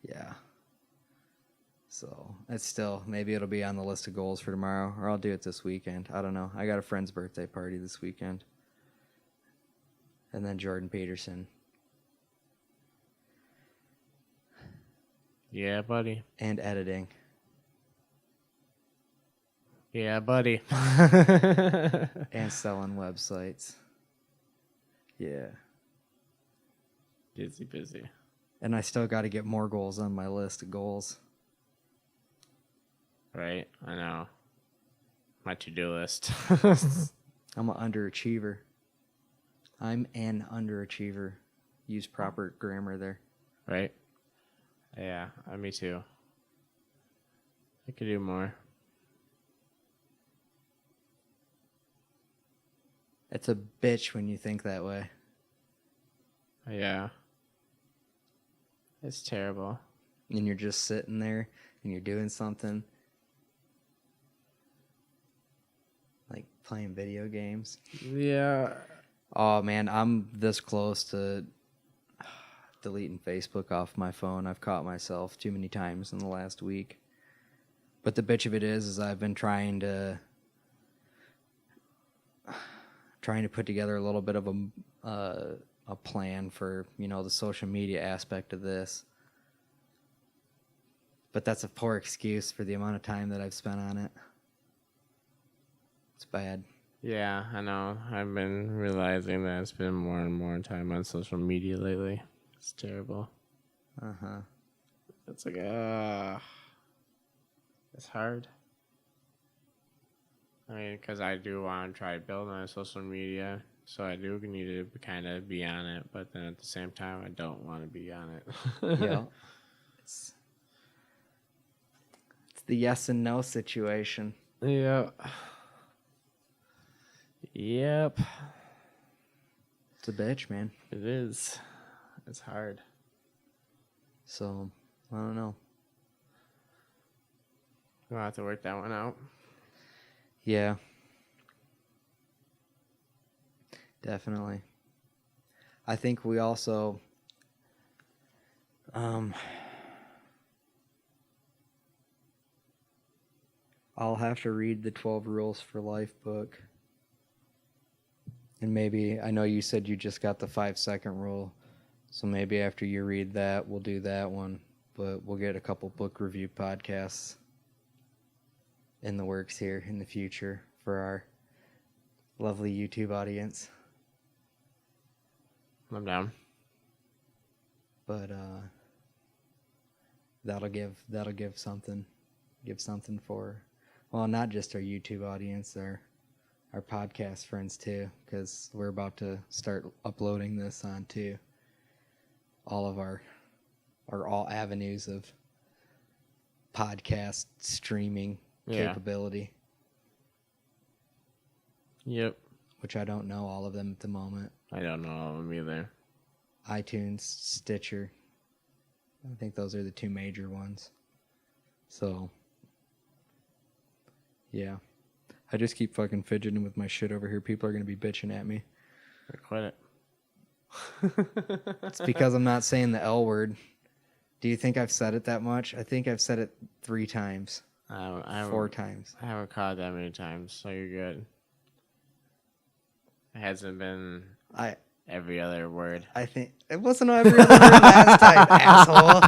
[SPEAKER 1] Yeah. So it's still, maybe it'll be on the list of goals for tomorrow, or I'll do it this weekend. I don't know. I got a friend's birthday party this weekend. And then Jordan Peterson.
[SPEAKER 2] Yeah, buddy.
[SPEAKER 1] And editing.
[SPEAKER 2] Yeah, buddy.
[SPEAKER 1] And selling websites. Yeah.
[SPEAKER 2] Busy.
[SPEAKER 1] And I still got to get more goals on my list of goals.
[SPEAKER 2] Right, I know. My to-do list.
[SPEAKER 1] I'm an underachiever. I'm an underachiever. Use proper grammar there.
[SPEAKER 2] Right? Yeah, me too. I could do more.
[SPEAKER 1] It's a bitch when you think that way.
[SPEAKER 2] Yeah. It's terrible.
[SPEAKER 1] And you're just sitting there and you're doing something. Like playing video games.
[SPEAKER 2] Yeah.
[SPEAKER 1] Oh man, I'm this close to deleting Facebook off my phone. I've caught myself too many times in the last week. But the bitch of it is I've been trying to put together a little bit of a plan for, the social media aspect of this. But that's a poor excuse for the amount of time that I've spent on it. It's bad.
[SPEAKER 2] Yeah, I know. I've been realizing that it's been more and more time on social media lately. It's terrible.
[SPEAKER 1] Uh-huh.
[SPEAKER 2] It's like, it's hard. I mean, because I do want to try to build my social media, so I do need to kind of be on it, but then at the same time, I don't want to be on it.
[SPEAKER 1] Yeah. It's the yes and no situation.
[SPEAKER 2] Yep. Yep.
[SPEAKER 1] It's a bitch, man.
[SPEAKER 2] It is. It's hard.
[SPEAKER 1] So, I don't know.
[SPEAKER 2] We'll have to work that one out.
[SPEAKER 1] Yeah. Definitely. I think we also I'll have to read the 12 Rules for Life book. And maybe, I know you said you just got the 5-second rule, so maybe after you read that, we'll do that one. But we'll get a couple book review podcasts in the works here in the future for our lovely YouTube audience.
[SPEAKER 2] I'm down.
[SPEAKER 1] But that'll give something for, well, not just our YouTube audience, our podcast friends too, because we're about to start uploading this onto all of our all avenues of podcast streaming capability.
[SPEAKER 2] Yep.
[SPEAKER 1] Which I don't know all of them at the moment.
[SPEAKER 2] I don't know all of them either.
[SPEAKER 1] iTunes, Stitcher. I think those are the two major ones. So, yeah. I just keep fucking fidgeting with my shit over here. People are going to be bitching at me.
[SPEAKER 2] Quit it.
[SPEAKER 1] It's because I'm not saying the L word. Do you think I've said it that much? I think I've said it 3 times. 4 times.
[SPEAKER 2] I haven't caught it that many times, so you're good. It hasn't been every other word.
[SPEAKER 1] I think it wasn't every other word last time, asshole.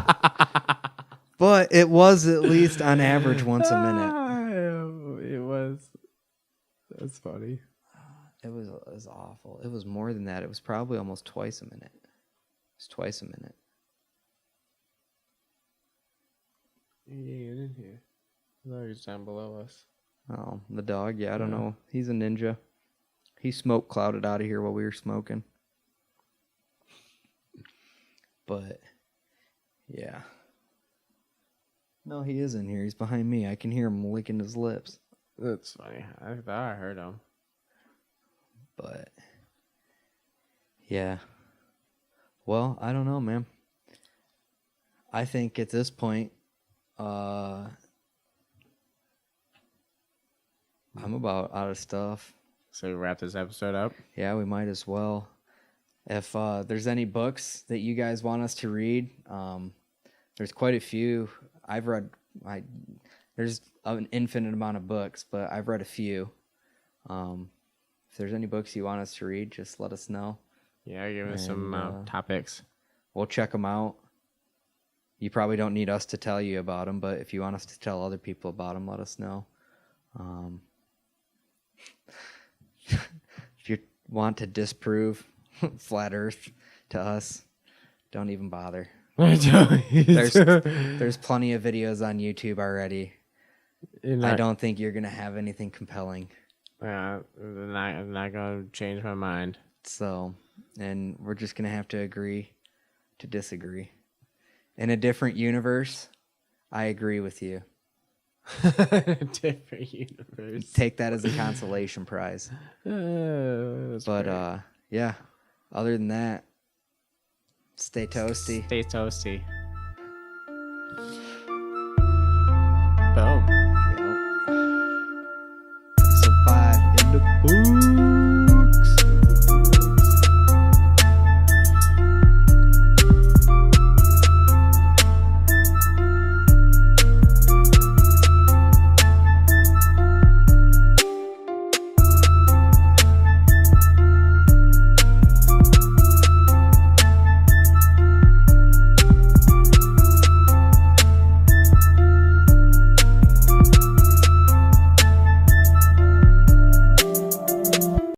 [SPEAKER 1] But it was at least on average once a minute.
[SPEAKER 2] It was. That's funny.
[SPEAKER 1] It was awful. It was more than that. It was probably almost twice a minute. It was twice a minute.
[SPEAKER 2] Yeah, get in here. No, he's down below us.
[SPEAKER 1] Oh, the dog? Yeah, I don't know. He's a ninja. He smoke clouded out of here while we were smoking. But, yeah. No, he is in here. He's behind me. I can hear him licking his lips.
[SPEAKER 2] That's funny. I thought I heard him.
[SPEAKER 1] But, yeah. Well, I don't know, man. I think at this point, I'm about out of stuff.
[SPEAKER 2] So we wrap this episode up?
[SPEAKER 1] Yeah, we might as well. If there's any books that you guys want us to read, there's quite a few. I've read, there's an infinite amount of books, but I've read a few. If there's any books you want us to read, just let us know.
[SPEAKER 2] Yeah, give us some topics.
[SPEAKER 1] We'll check them out. You probably don't need us to tell you about them, but if you want us to tell other people about them, let us know. If you want to disprove flat Earth to us, don't even bother. There's plenty of videos on YouTube already. I don't think you're gonna have anything compelling.
[SPEAKER 2] Yeah, I'm not gonna change my mind.
[SPEAKER 1] So, and we're just gonna have to agree to disagree. In a different universe, I agree with you.
[SPEAKER 2] Different universe.
[SPEAKER 1] Take that as a consolation prize. But yeah. Other than that, stay toasty.
[SPEAKER 2] Stay toasty. Boom.
[SPEAKER 1] Yep. Episode 5 in the boot.